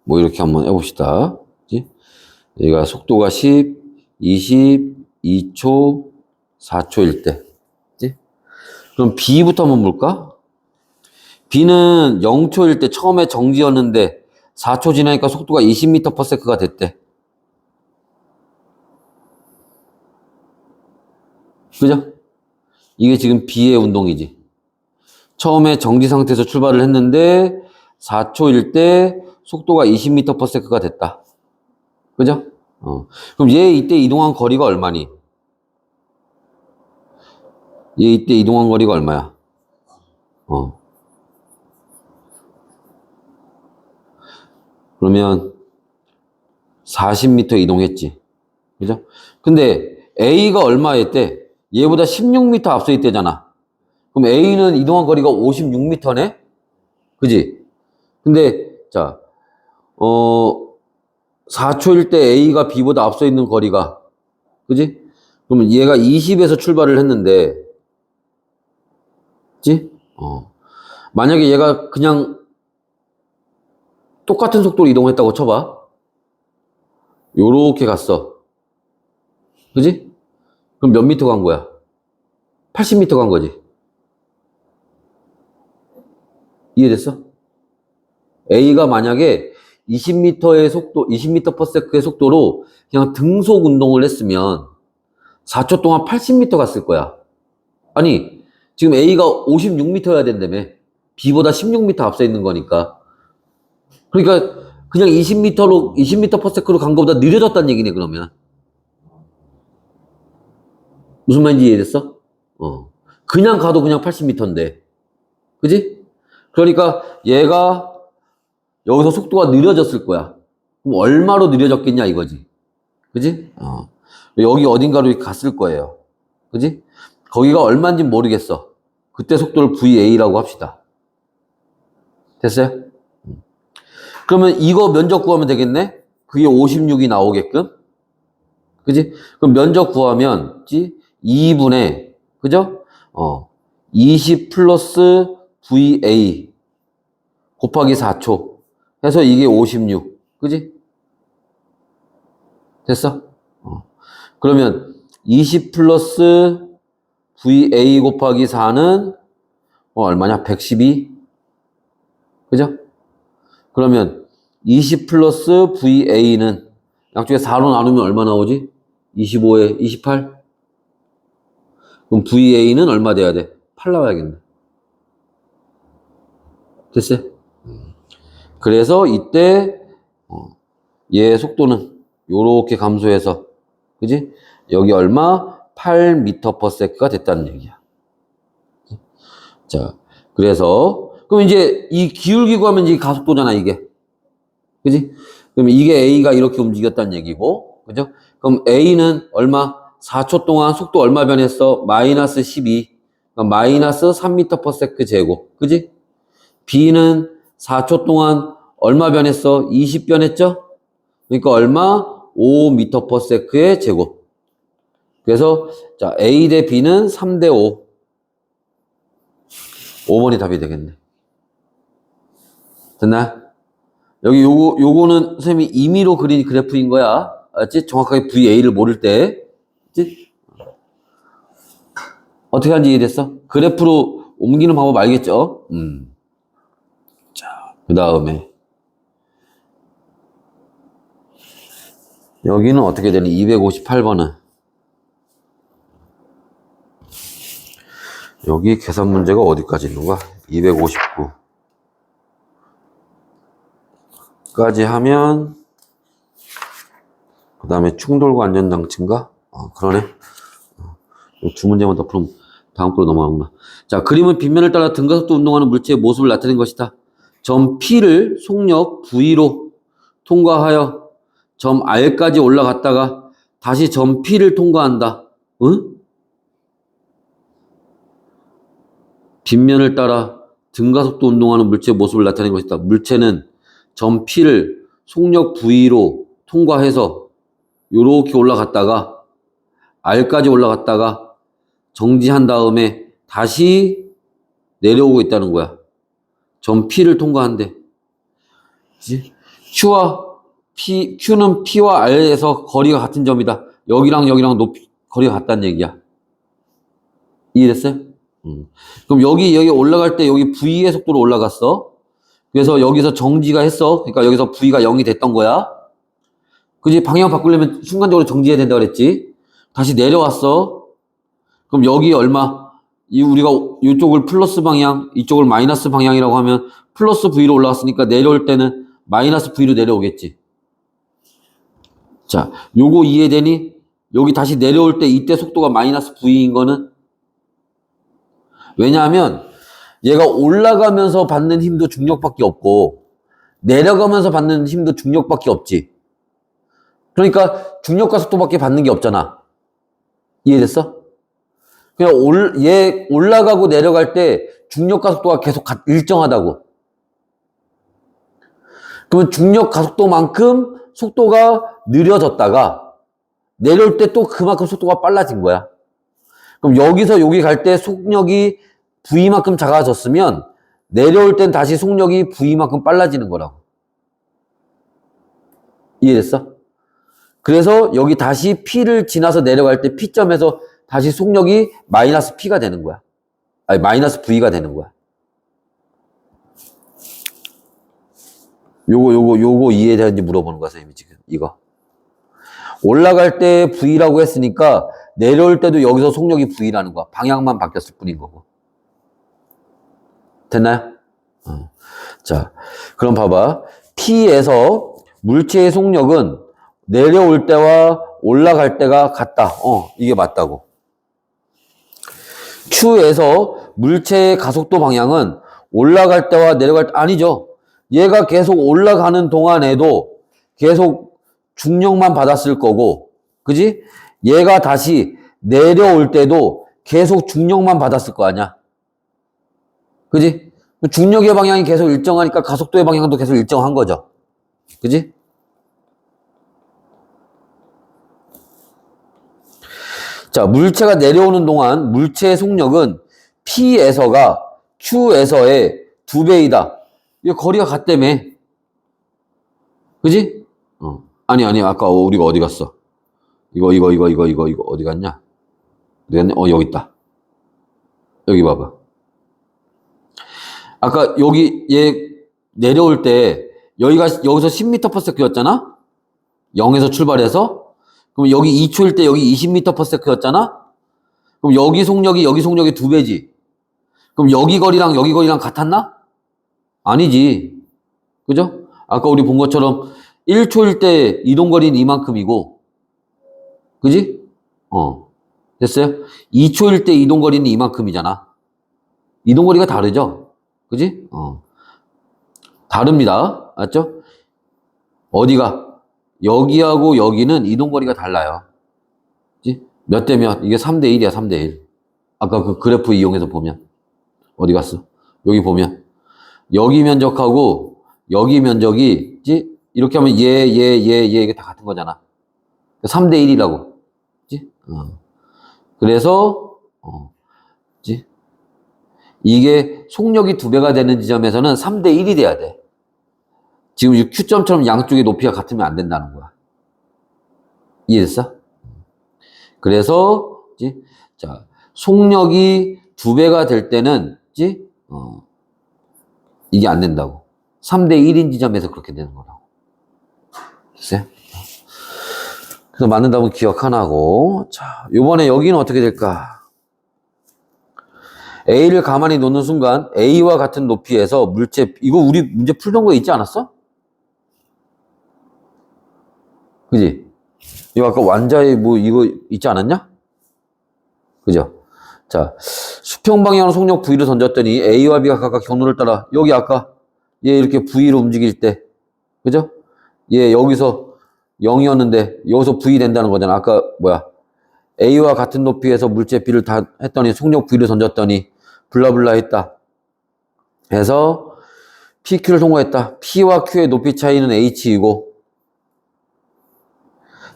뭐 이렇게 한번 해봅시다. 그치? 여기가 속도가 10, 20, 2초, 4초일 때. 그치? 그럼 B부터 한번 볼까? B는 0초일 때 처음에 정지였는데 4초 지나니까 속도가 20m/s가 됐대. 그죠? 이게 지금 B의 운동이지. 처음에 정지 상태에서 출발을 했는데 4초일 때 속도가 20m/s가 됐다. 그죠? 그럼 얘 이때 이동한 거리가 얼마니? 얘 이때 이동한 거리가 얼마야? 그러면 40m 이동했지. 그죠? 근데 A가 얼마였대? 얘보다 16m 앞서 있대잖아. 그럼 A는 이동한 거리가 56m네? 그지? 근데, 자, 4초일 때 A가 B보다 앞서 있는 거리가, 그지? 그러면 얘가 20에서 출발을 했는데, 그지? 만약에 얘가 그냥 똑같은 속도로 이동했다고 쳐봐. 요렇게 갔어. 그지? 그럼 몇 미터 간 거야? 80m 간 거지. 이해됐어? A가 만약에 20m의 속도, 20m/s의 속도로 그냥 등속 운동을 했으면 4초 동안 80m 갔을 거야. 아니, 지금 A가 56m여야 된다며. B보다 16m 앞서 있는 거니까. 그러니까 그냥 20m/s로 간 것보다 느려졌다는 얘기네, 그러면. 무슨 말인지 이해됐어? 그냥 가도 그냥 80m인데. 그지? 그러니까 얘가 여기서 속도가 느려졌을 거야. 그럼 얼마로 느려졌겠냐 이거지. 그지? 여기 어딘가로 갔을 거예요. 그지? 거기가 얼마인지 모르겠어. 그때 속도를 VA라고 합시다. 됐어요? 그러면 이거 면적 구하면 되겠네? 그게 56이 나오게끔. 그지? 그럼 면적 구하면, 2분의, 그죠? 20 플러스 VA 곱하기 4초 해서 이게 56. 그지? 됐어? 그러면 20 플러스 VA 곱하기 4는 얼마냐? 112. 그죠? 그러면 20 플러스 VA는 양쪽에 4로 나누면 얼마 나오지? 25에 28? 그럼 VA는 얼마 돼야 돼? 8 나와야겠네. 됐어요? 그래서 이때 얘 속도는 요렇게 감소해서, 그지? 여기 얼마? 8m/s가 됐다는 얘기야. 자, 그래서 그럼 이제 이 기울기 구하면 이 가속도잖아, 이게. 그지? 그럼 이게 A가 이렇게 움직였다는 얘기고, 그죠? 그럼 A는 얼마? 4초 동안 속도 얼마 변했어? 마이너스 12. 그러니까 마이너스 3m/s 제곱. 그지? B는 4초 동안 얼마 변했어? 20 변했죠? 그러니까 얼마? 5m/s의 제곱. 그래서 자, A 대 B는 3대 5. 5번이 답이 되겠네. 됐나? 여기 요거는 선생님이 임의로 그린 그래프인 거야. 알았지? 정확하게 VA를 모를 때. 알았지? 어떻게 하는지 이해됐어? 그래프로 옮기는 방법 알겠죠? 자, 그 다음에. 여기는 어떻게 되니? 258번은. 여기 계산 문제가 어디까지 있는 거야? 259까지 하면 그 다음에 충돌과 안전장치인가? 그러네. 두 문제만 더 풀면 다음 거로 넘어가구나. 자, 그림은 빗면을 따라 등가속도 운동하는 물체의 모습을 나타낸 것이다. 점 P를 속력 V로 통과하여 점 R까지 올라갔다가 다시 점 P를 통과한다. 응? 빗면을 따라 등가속도 운동하는 물체의 모습을 나타낸 것이다. 물체는 점 P를 속력 V로 통과해서 요렇게 올라갔다가 R까지 올라갔다가 정지한 다음에 다시 내려오고 있다는 거야. 점 P를 통과한대. 그치? Q는 P와 R에서 거리가 같은 점이다. 여기랑 거리가 같다는 얘기야. 이해됐어요? 그럼 여기 올라갈 때 여기 V의 속도로 올라갔어. 그래서 여기서 정지가 했어. 그러니까 여기서 V가 0이 됐던 거야. 그지? 방향 바꾸려면 순간적으로 정지해야 된다 그랬지? 다시 내려왔어. 그럼 여기 얼마? 우리가 이쪽을 플러스 방향, 이쪽을 마이너스 방향이라고 하면 플러스 V로 올라왔으니까 내려올 때는 마이너스 V로 내려오겠지. 자, 요거 이해되니? 여기 다시 내려올 때 이때 속도가 마이너스 V인 거는? 왜냐하면 얘가 올라가면서 받는 힘도 중력밖에 없고 내려가면서 받는 힘도 중력밖에 없지. 그러니까 중력과 속도밖에 받는 게 없잖아. 이해됐어? 그냥 얘 올라가고 내려갈 때 중력 가속도가 계속 일정하다고. 그러면 중력 가속도만큼 속도가 느려졌다가 내려올 때 또 그만큼 속도가 빨라진 거야. 그럼 여기서 여기 갈 때 속력이 V만큼 작아졌으면 내려올 땐 다시 속력이 V만큼 빨라지는 거라고. 이해됐어? 그래서 여기 다시 P를 지나서 내려갈 때 P점에서 다시 속력이 마이너스 P가 되는 거야. 아니, 마이너스 V가 되는 거야. 요거 이해되는지 물어보는 거야, 선생님이 지금. 이거. 올라갈 때 V라고 했으니까 내려올 때도 여기서 속력이 V라는 거야. 방향만 바뀌었을 뿐인 거고. 됐나요? 자, 그럼 봐봐. P에서 물체의 속력은 내려올 때와 올라갈 때가 같다. 이게 맞다고. Q에서 물체의 가속도 방향은 올라갈 때와 내려갈 때 아니죠. 얘가 계속 올라가는 동안에도 계속 중력만 받았을 거고, 그지? 얘가 다시 내려올 때도 계속 중력만 받았을 거 아니야. 그지? 중력의 방향이 계속 일정하니까 가속도의 방향도 계속 일정한 거죠. 그지? 자, 물체가 내려오는 동안 물체의 속력은 P에서가 Q에서의 2배이다. 이거 거리가 같다며. 그지? 아니, 아까 우리가 어디 갔어? 이거 어디 갔냐? 어디 갔냐? 여기 있다. 여기 봐봐. 아까 여기 얘 내려올 때 여기서 10m/s였잖아? 0에서 출발해서. 그럼 여기 2초일 때 여기 20m/s였잖아? 그럼 여기 속력이 2배지. 그럼 여기 거리랑 같았나? 아니지. 그죠? 아까 우리 본 것처럼 1초일 때 이동거리는 이만큼이고, 그지? 됐어요? 2초일 때 이동거리는 이만큼이잖아. 이동거리가 다르죠? 그지? 다릅니다. 맞죠? 어디가? 여기하고 여기는 이동거리가 달라요. 그지? 몇 대 몇? 이게 3대1이야, 3대1. 아까 그 그래프 이용해서 보면. 어디 갔어? 여기 보면. 여기 면적하고 여기 면적이, 그지? 이렇게 하면 얘, 이게 다 같은 거잖아. 3대1이라고. 그지? 그래서, 그지? 이게 속력이 2배가 되는 지점에서는 3대1이 돼야 돼. 지금 이 Q점처럼 양쪽의 높이가 같으면 안 된다는 거야. 이해됐어? 그래서, 그치? 자, 속력이 2배가 될 때는, 그치? 이게 안 된다고. 3대 1인 지점에서 그렇게 되는 거라고. 됐어요? 그래서 맞는 답은 기억 하나고. 자, 요번에 여기는 어떻게 될까? A를 가만히 놓는 순간 A와 같은 높이에서 물체, 이거 우리 문제 풀던 거 있지 않았어? 그지? 이거 아까 완자에 뭐 이거 있지 않았냐? 그죠? 자, 수평 방향으로 속력 V를 던졌더니 A와 B가 각각 경로를 따라 여기 아까 얘 이렇게 V로 움직일 때, 그죠? 얘 여기서 0이었는데 여기서 V 된다는 거잖아. 아까 뭐야? A와 같은 높이에서 물체 B를 다 했더니 속력 V를 던졌더니 블라블라 했다. 해서 PQ를 통과했다. P와 Q의 높이 차이는 H이고,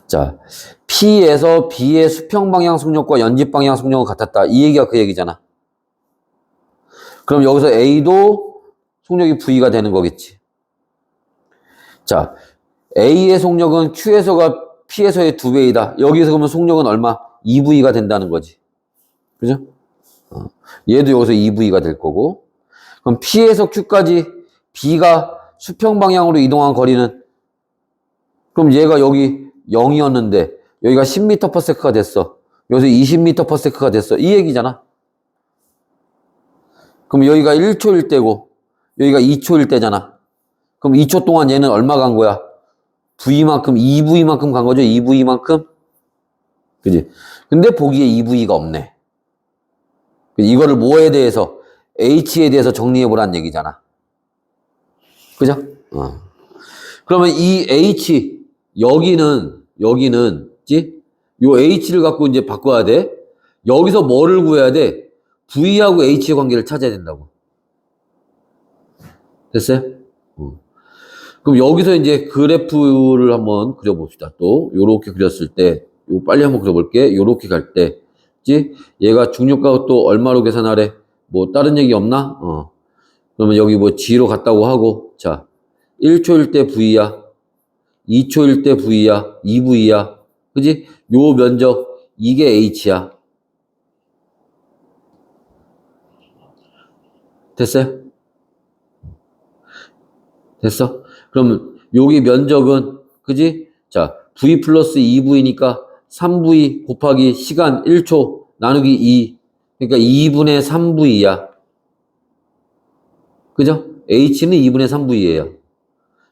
자, P에서 B의 수평 방향 속력과 연집 방향 속력은 같았다. 이 얘기가 그 얘기잖아. 그럼 여기서 A도 속력이 V가 되는 거겠지. 자, A의 속력은 Q에서가 P에서의 2배이다. 여기서 그러면 속력은 얼마? 2V가 된다는 거지. 그죠? 얘도 여기서 2V가 될 거고. 그럼 P에서 Q까지 B가 수평 방향으로 이동한 거리는, 그럼 얘가 여기 0이었는데 여기가 10m/s가 됐어. 여기서 20m/s가 됐어. 이 얘기잖아. 그럼 여기가 1초일 때고 여기가 2초일 때잖아. 그럼 2초 동안 얘는 얼마 간 거야? V만큼, 2V만큼 간 거죠? 2V만큼? 그지? 근데 보기에 2V가 없네. 이거를 뭐에 대해서? H에 대해서 정리해보라는 얘기잖아. 그죠? 그러면 이 H, 여기는, 지? 요 H를 갖고 이제 바꿔야 돼. 여기서 뭐를 구해야 돼? V하고 H의 관계를 찾아야 된다고. 됐어요? 그럼 여기서 이제 그래프를 한번 그려봅시다. 또, 요렇게 그렸을 때, 요 빨리 한번 그려볼게. 요렇게 갈 때, 지? 얘가 중력값 또 얼마로 계산하래? 뭐, 다른 얘기 없나? 그러면 여기 뭐 G로 갔다고 하고, 자, 1초일 때 V야. 2초일 때 V야. 2V야. 그지? 요 면적, 이게 H야. 됐어요? 됐어? 그러면 여기 면적은, 그지? 자, V 플러스 2V니까 3V 곱하기 시간 1초 나누기 2. 그러니까 2분의 3V야. 그죠? H는 2분의 3V예요.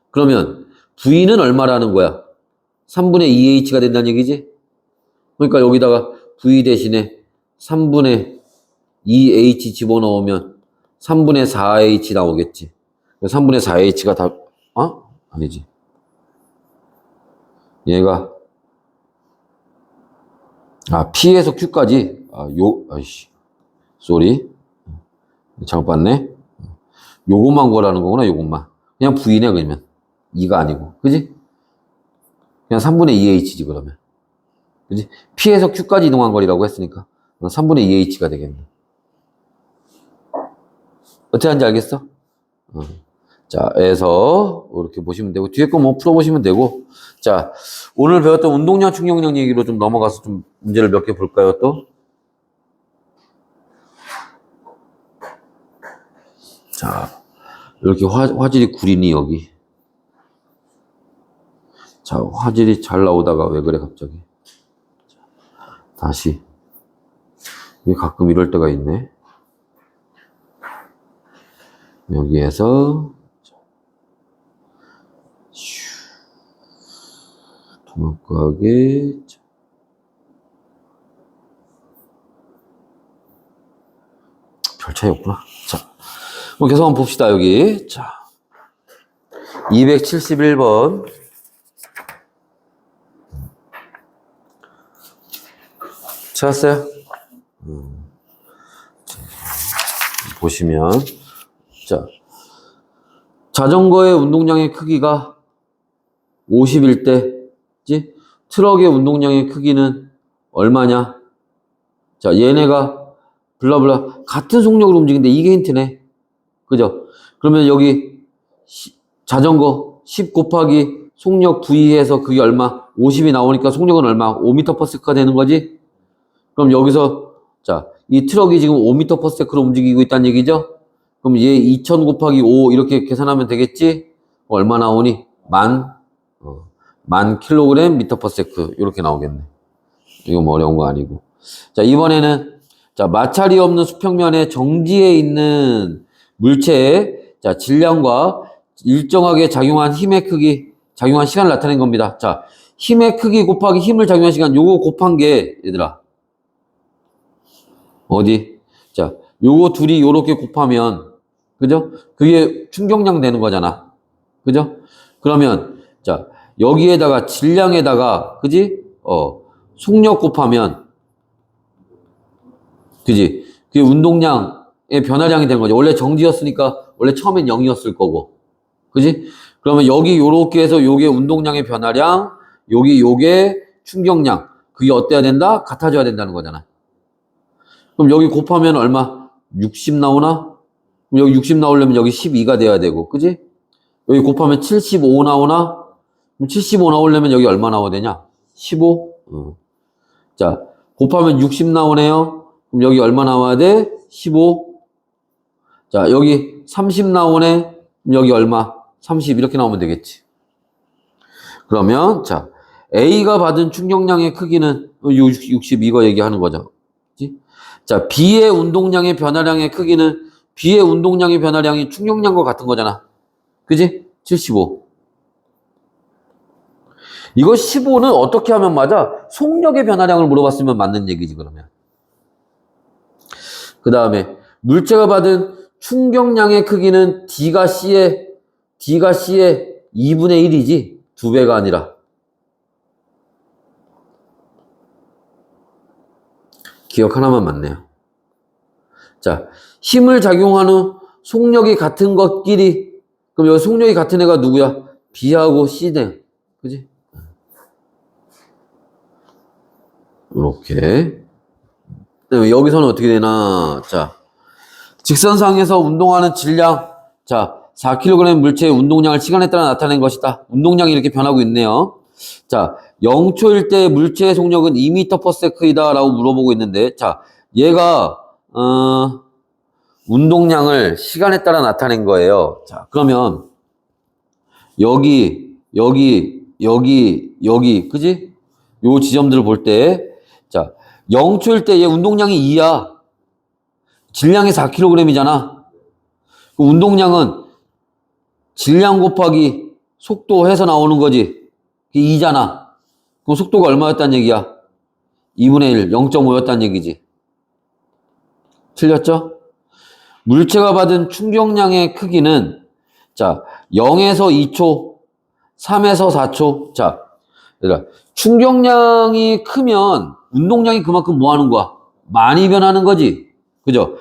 그러면 V는 얼마라는 거야? 3분의 2H가 된다는 얘기지? 그러니까 여기다가 V 대신에 3분의 2H 집어넣으면 3분의 4H 나오겠지. 3분의 4H가 다, 아니지. 얘가, P에서 Q까지, 아이씨, 쏘리. 잘못 봤네. 요것만 구하라는 거구나, 요것만. 그냥 V네, 그러면. 2가 아니고. 그지? 그냥 3분의 2H지, 그러면. 그지? P에서 Q까지 이동한 거리라고 했으니까. 3분의 2H가 되겠네. 어떻게 하는지 알겠어? 자, 에서 이렇게 보시면 되고, 뒤에 거 뭐 풀어보시면 되고. 자, 오늘 배웠던 운동량 충격량 얘기로 좀 넘어가서 좀 문제를 몇 개 볼까요, 또? 자, 이렇게 화질이 구리니, 여기. 자, 화질이 잘 나오다가 왜 그래, 갑자기. 자, 다시. 이게 가끔 이럴 때가 있네. 여기에서, 정확하게, 별 차이 없구나. 자, 그럼 계속 한번 봅시다, 여기. 자, 271번. 찾았어요? 보시면. 자, 자전거의 운동량의 크기가 50일 때, 트럭의 운동량의 크기는 얼마냐? 자, 얘네가 블라블라 같은 속력으로 움직이는데 이게 힌트네. 그죠? 그러면 여기 자전거 10 곱하기 속력 V해서 그게 얼마? 50이 나오니까 속력은 얼마? 5m/s가 되는 거지? 그럼 여기서 자, 이 트럭이 지금 5m/s로 움직이고 있다는 얘기죠? 그럼 얘 2000 곱하기 5 이렇게 계산하면 되겠지? 얼마 나오니? 만 킬로그램 미터/s 이렇게 나오겠네. 이거 뭐 어려운 거 아니고. 자, 이번에는 자, 마찰이 없는 수평면에 정지해 있는 물체의 자, 질량과 일정하게 작용한 힘의 크기, 작용한 시간을 나타낸 겁니다. 자, 힘의 크기 곱하기 힘을 작용한 시간, 요거 곱한 게, 얘들아. 어디? 자, 요거 둘이 요렇게 곱하면, 그죠? 그게 충격량 되는 거잖아. 그죠? 그러면, 자, 여기에다가 질량에다가, 그지? 속력 곱하면, 그지? 그게 운동량의 변화량이 되는 거죠. 원래 정지였으니까, 원래 처음엔 0이었을 거고. 그지? 그러면 여기 요렇게 해서 요게 운동량의 변화량, 요게 충격량. 그게 어때야 된다? 같아져야 된다는 거잖아. 그럼 여기 곱하면 얼마? 60 나오나? 그럼 여기 60 나오려면 여기 12가 돼야 되고, 그지? 여기 곱하면 75 나오나? 그럼 75 나오려면 여기 얼마 나와야 되냐? 15? 자, 곱하면 60 나오네요. 그럼 여기 얼마 나와야 돼? 15. 자, 여기 30 나오네. 그럼 여기 얼마? 30 이렇게 나오면 되겠지. 그러면 자, A가 받은 충격량의 크기는 60 이거 얘기하는 거죠. 그치? 자, B의 운동량의 변화량의 크기는 B의 운동량의 변화량이 충격량과 같은 거잖아. 그지? 75. 이거 15는 어떻게 하면 맞아? 속력의 변화량을 물어봤으면 맞는 얘기지, 그러면. 그 다음에 물체가 받은 충격량의 크기는 D가 C의 2분의 1이지. 2배가 아니라. 기억 하나만 맞네요. 자, 힘을 작용하는 속력이 같은 것끼리, 그럼 여기 속력이 같은 애가 누구야? B하고 C네. 그지? 이렇게. 여기서는 어떻게 되나? 자, 직선상에서 운동하는 질량. 자, 4kg 물체의 운동량을 시간에 따라 나타낸 것이다. 운동량이 이렇게 변하고 있네요. 자, 0초일 때 물체의 속력은 2m/s이다 라고 물어보고 있는데, 자, 얘가, 운동량을 시간에 따라 나타낸 거예요. 자, 그러면, 여기, 그지? 요 지점들을 볼 때, 자, 0초일 때 얘 운동량이 2야. 질량이 4kg이잖아. 그 운동량은 질량 곱하기 속도 해서 나오는 거지. 그게 2잖아. 그럼 속도가 얼마였단 얘기야? 2분의 1, 0.5였단 얘기지. 틀렸죠? 물체가 받은 충격량의 크기는 자, 0에서 2초, 3에서 4초. 자, 얘들아, 충격량이 크면 운동량이 그만큼 뭐 하는 거야? 많이 변하는 거지. 그죠?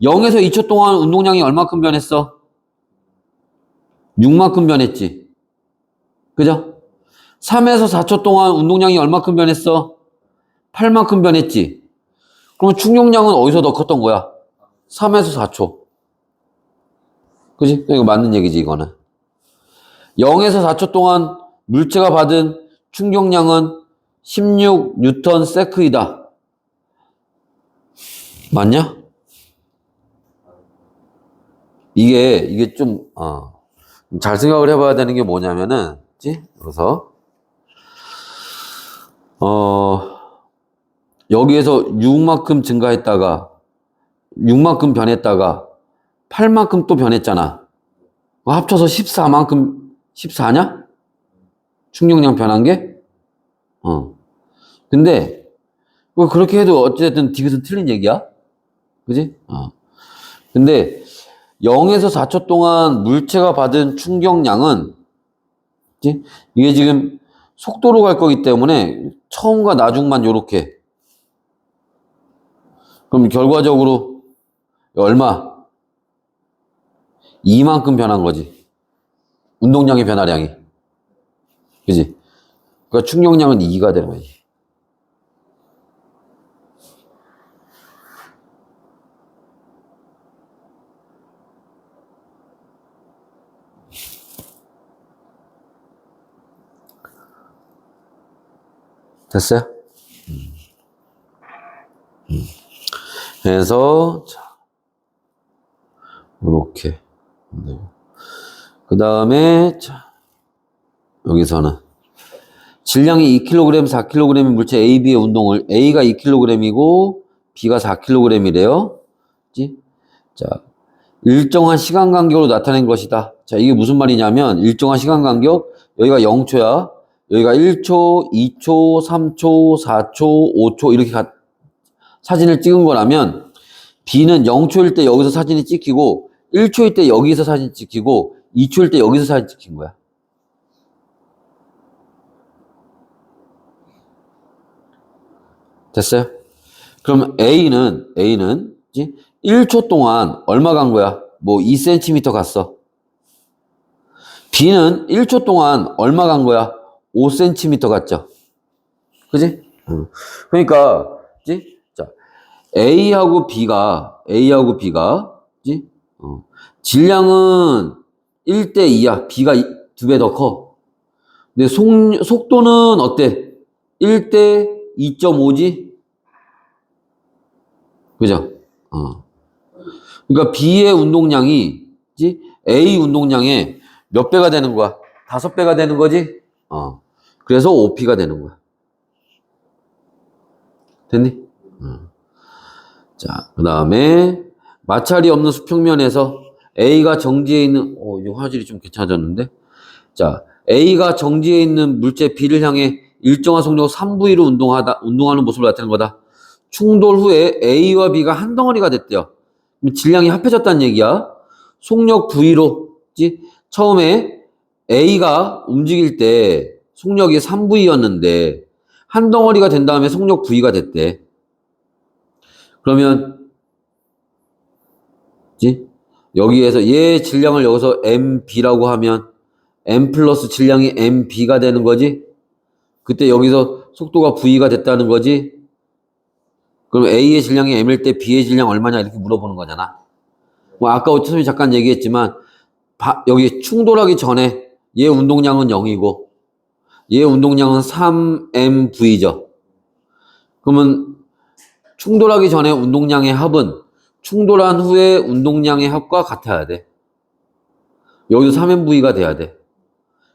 0에서 2초 동안 운동량이 얼마큼 변했어? 6만큼 변했지. 그죠? 3에서 4초 동안 운동량이 얼마큼 변했어? 8만큼 변했지. 그럼 충격량은 어디서 더 컸던 거야? 3에서 4초. 그지? 이거 맞는 얘기지, 이거는. 0에서 4초 동안 물체가 받은 충격량은 16 뉴턴 세크이다. 맞냐? 이게 좀, 잘 생각을 해봐야 되는 게 뭐냐면은, 그치? 그래서, 여기에서 6만큼 증가했다가, 6만큼 변했다가, 8만큼 또 변했잖아. 합쳐서 14만큼, 14냐? 충격량 변한 게? 근데, 뭐 그렇게 해도 어쨌든 디귿은 틀린 얘기야? 그지? 근데, 0에서 4초 동안 물체가 받은 충격량은, 그치? 이게 지금 속도로 갈 거기 때문에, 처음과 나중만 요렇게. 그럼 결과적으로, 얼마? 2만큼 변한 거지. 운동량의 변화량이. 그지? 그러니까 충격량은 2가 되는 거지. 됐어요? 그래서 자, 이렇게. 그 다음에 자, 여기서는 질량이 2kg, 4kg인 물체 A, B의 운동을 A가 2kg이고 B가 4kg이래요. 그치? 자, 일정한 시간 간격으로 나타낸 것이다. 자, 이게 무슨 말이냐면 일정한 시간 간격, 여기가 0초야. 여기가 1초, 2초, 3초, 4초, 5초 이렇게 사진을 찍은 거라면 B는 0초일 때 여기서 사진이 찍히고 1초일 때 여기서 사진 찍히고 2초일 때 여기서 사진 찍힌 거야. 됐어요? 그럼 A는 1초 동안 얼마 간 거야? 뭐 2cm 갔어. B는 1초 동안 얼마 간 거야? 5cm 갔죠. 그지? 그러니까, 그지? 자, A하고 B가, 그지? 질량은 1대 2야. B가 2배 더 커. 근데 속도는 어때? 1대 2.5지? 그죠? 그러니까 B의 운동량이, 그지? A 운동량의 몇 배가 되는 거야? 5배가 되는 거지? 그래서 5P가 되는 거야. 됐니? 자, 그 다음에 마찰이 없는 수평면에서 A가 정지해 있는, 이 화질이 좀 괜찮아졌는데? 자, A가 정지해 있는 물체 B를 향해 일정한 속력 3V로 운동하는 모습을 나타내는 거다. 충돌 후에 A와 B가 한 덩어리가 됐대요. 그럼 질량이 합해졌다는 얘기야. 속력 V로, 그치? 처음에 A가 움직일 때 속력이 3V였는데 한 덩어리가 된 다음에 속력 V가 됐대. 그러면 그치? 여기에서 얘 질량을 여기서 MB라고 하면 M 플러스 질량이 MB가 되는 거지. 그때 여기서 속도가 V가 됐다는 거지. 그럼 A의 질량이 M일 때 B의 질량 얼마냐 이렇게 물어보는 거잖아. 뭐 아까 선생님이 잠깐 얘기했지만 여기 충돌하기 전에 얘 운동량은 0이고 얘 운동량은 3MV죠. 그러면 충돌하기 전에 운동량의 합은 충돌한 후에 운동량의 합과 같아야 돼. 여기도 3MV가 돼야 돼.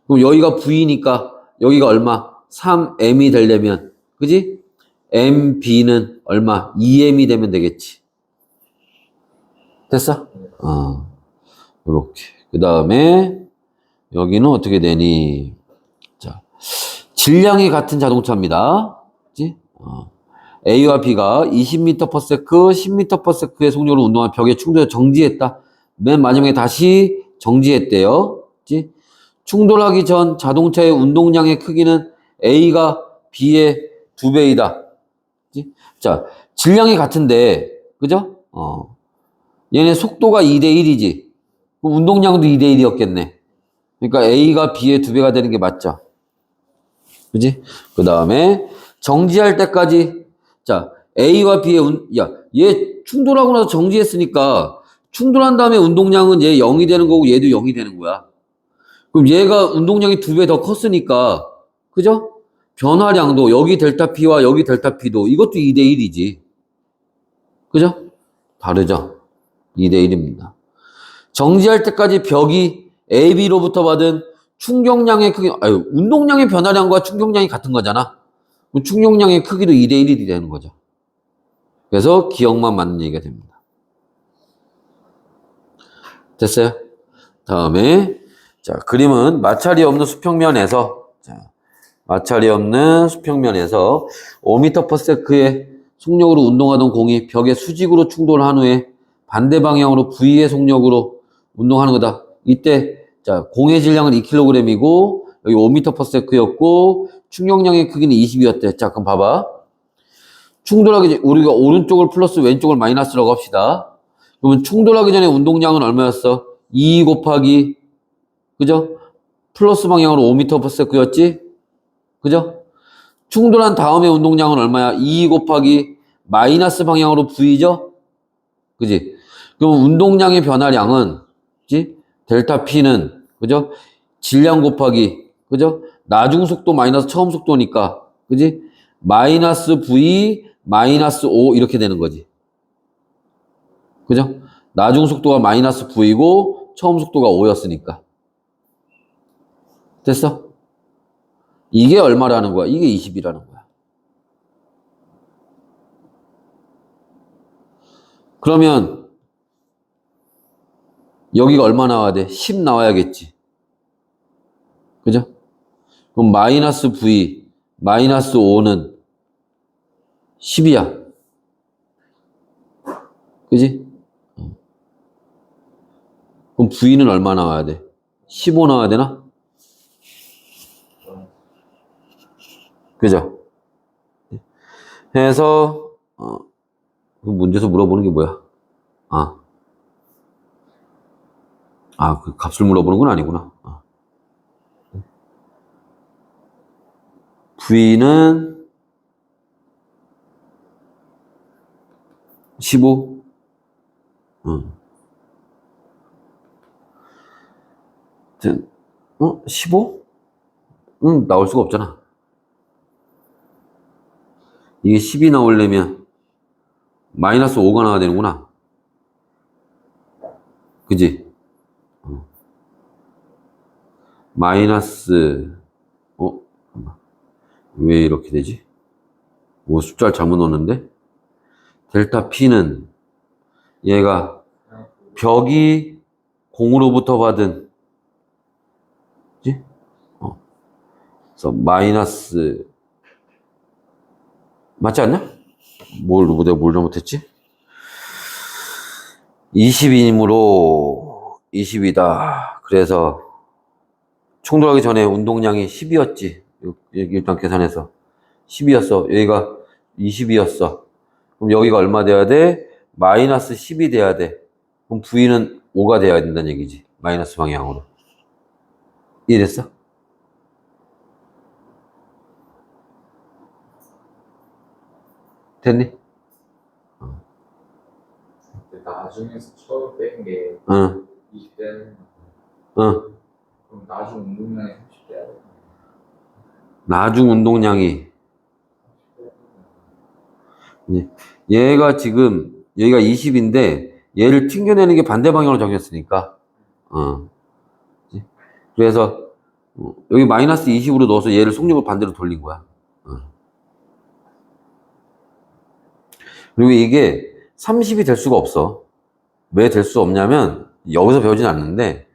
그럼 여기가 V니까 여기가 얼마? 3M이 되려면, 그지? MB는 얼마? 2M이 되면 되겠지. 됐어? 이렇게. 그 다음에 여기는 어떻게 되니? 자, 질량이 같은 자동차입니다. 그지? A와 B가 20m/s, 10m/s의 속력으로 운동한 벽에 충돌해 정지했다. 맨 마지막에 다시 정지했대요. 그치? 충돌하기 전 자동차의 운동량의 크기는 A가 B의 2배이다. 그치? 자, 질량이 같은데, 그죠? 얘네 속도가 2대 1이지. 그럼 운동량도 2대 1이었겠네. 그러니까 A가 B의 2배가 되는 게 맞죠. 그지? 그 다음에 정지할 때까지 자, A와 B의 얘 충돌하고 나서 정지했으니까 충돌한 다음에 운동량은 얘 0이 되는 거고 얘도 0이 되는 거야. 그럼 얘가 운동량이 2배 더 컸으니까 그죠? 변화량도 여기 델타 P와 여기 델타 P도 이것도 2대 1이지. 그죠? 다르죠? 2대 1입니다. 정지할 때까지 벽이 AB로부터 받은 충격량의 크기, 운동량의 변화량과 충격량이 같은 거잖아. 충격량의 크기도 2대 1이 되는 거죠. 그래서 기억만 맞는 얘기가 됩니다. 됐어요? 다음에 자, 그림은 마찰이 없는 수평면에서 5m/s의 속력으로 운동하던 공이 벽에 수직으로 충돌한 후에 반대 방향으로 V의 속력으로 운동하는 거다. 이때 자, 공의 질량은 2kg이고 여기 5m/s였고 충격량의 크기는 20이었대. 자, 그럼 봐봐. 충돌하기 전에 우리가 오른쪽을 플러스 왼쪽을 마이너스라고 합시다. 그러면 충돌하기 전에 운동량은 얼마였어? 2 곱하기 그죠? 플러스 방향으로 5m/s였지? 그죠? 충돌한 다음에 운동량은 얼마야? 2 곱하기 마이너스 방향으로 V죠? 그지? 그럼 운동량의 변화량은 그지? 델타 P는 그죠? 질량 곱하기 그죠? 나중 속도 마이너스 처음 속도니까 그지? 마이너스 V 마이너스 5 이렇게 되는 거지. 그죠? 나중 속도가 마이너스 V고 처음 속도가 5였으니까. 됐어? 이게 얼마라는 거야? 이게 20이라는 거야. 그러면 여기가 얼마 나와야 돼? 10 나와야겠지. 그죠? 그럼 마이너스 V 마이너스 5는 10이야. 그지? 그럼 V는 얼마 나와야 돼? 15 나와야 되나? 그죠? 해서 그 문제에서 물어보는 게 뭐야? 그 값을 물어보는 건 아니구나. V는 15. 15? 나올 수가 없잖아. 이게 10이 나오려면 마이너스 5가 나와야 되는구나. 그지? 마이너스, 왜 이렇게 되지? 숫자를 잘못 넣었는데? 델타 P는 얘가 벽이 공으로부터 받은, 그지? 그래서 마이너스, 맞지 않냐? 내가 뭘 잘못했지? 20이므로 20이다. 그래서 충돌하기 전에 운동량이 10이었지. 일단 계산해서 10이었어. 여기가 20이었어. 그럼 여기가 얼마 돼야 돼? 마이너스 10이 돼야 돼. 그럼 V는 5가 돼야 된다는 얘기지. 마이너스 방향으로. 이해됐어? 됐니? 나중에서 처음 뺀 게 응. 20대는 응. 그럼 나중 운동량이 30대야 돼. 나중 운동량이 얘가 지금 여기가 20인데 얘를 튕겨내는 게 반대 방향으로 정했으니까 그래서 여기 마이너스 20으로 넣어서 얘를 속력을 반대로 돌린 거야. 그리고 이게 30이 될 수가 없어. 왜 될 수 없냐면 여기서 배우진 않는데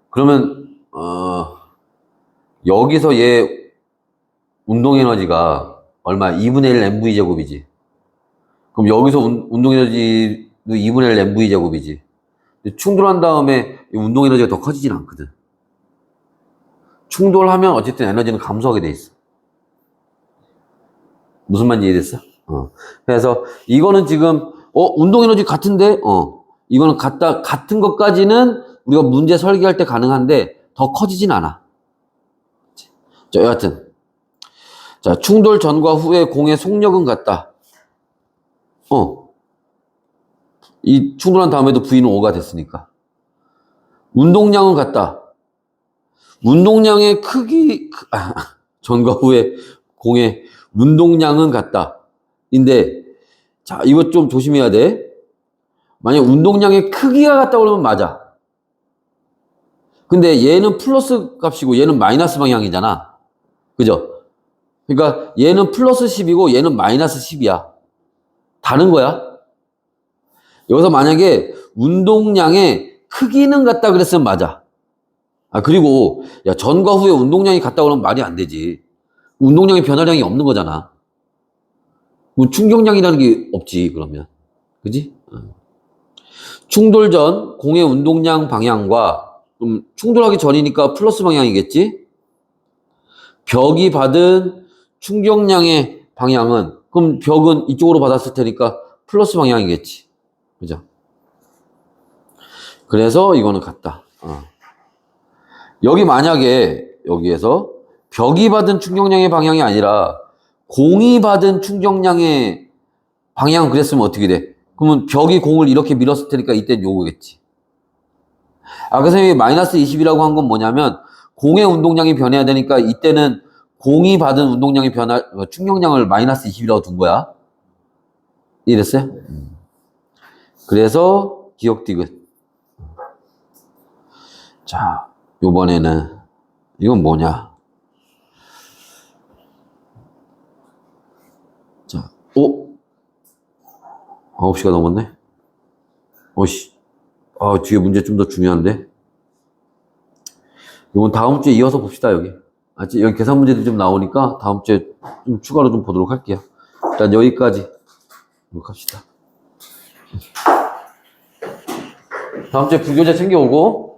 그러면 여기서 얘 운동 에너지가 얼마? 2분의 1 mv 제곱이지. 그럼 여기서 운동 에너지도 2분의 1 mv 제곱이지. 충돌한 다음에 운동 에너지가 더 커지진 않거든. 충돌하면 어쨌든 에너지는 감소하게 돼 있어. 무슨 말인지 이해됐어? 그래서 이거는 지금 운동 에너지 같은데 이거는 같은 것까지는 우리가 문제 설계할 때 가능한데 더 커지진 않아. 자, 여하튼 자, 충돌 전과 후에 공의 속력은 같다. 이 충돌한 다음에도 V는 5가 됐으니까. 운동량은 같다. 운동량의 크기, 전과 후에 공의 운동량은 같다. 인데, 자, 이거 좀 조심해야 돼. 만약 운동량의 크기가 같다 그러면 맞아. 근데 얘는 플러스 값이고 얘는 마이너스 방향이잖아. 그죠? 그러니까 얘는 플러스 10이고 얘는 마이너스 10이야. 다른 거야. 여기서 만약에 운동량의 크기는 같다 그랬으면 맞아. 그리고 야, 전과 후에 운동량이 같다 그러면 말이 안 되지. 운동량의 변화량이 없는 거잖아. 충격량이라는 게 없지, 그러면. 그지? 충돌 전 공의 운동량 방향과 충돌하기 전이니까 플러스 방향이겠지? 벽이 받은 충격량의 방향은 그럼 벽은 이쪽으로 받았을 테니까 플러스 방향이겠지. 그죠? 그래서 이거는 같다. 여기 만약에 여기에서 벽이 받은 충격량의 방향이 아니라 공이 받은 충격량의 방향 그랬으면 어떻게 돼? 그러면 벽이 공을 이렇게 밀었을 테니까 이때는 요거겠지. 아까 선생님이 마이너스 20이라고 한 건 뭐냐면 공의 운동량이 변해야 되니까 이때는 공이 받은 운동량의 충격량을 마이너스 20이라고 둔 거야. 이해됐어요? 그래서 기억 디귿. 자, 요번에는 이건 뭐냐? 자, 9시가 넘었네? 오씨. 뒤에 문제 좀 더 중요한데? 이건 다음 주에 이어서 봅시다, 여기. 여기 계산 문제들이 좀 나오니까 다음 주에 좀 추가로 좀 보도록 할게요. 일단 여기까지 합시다. 다음 주에 부교재 챙겨오고,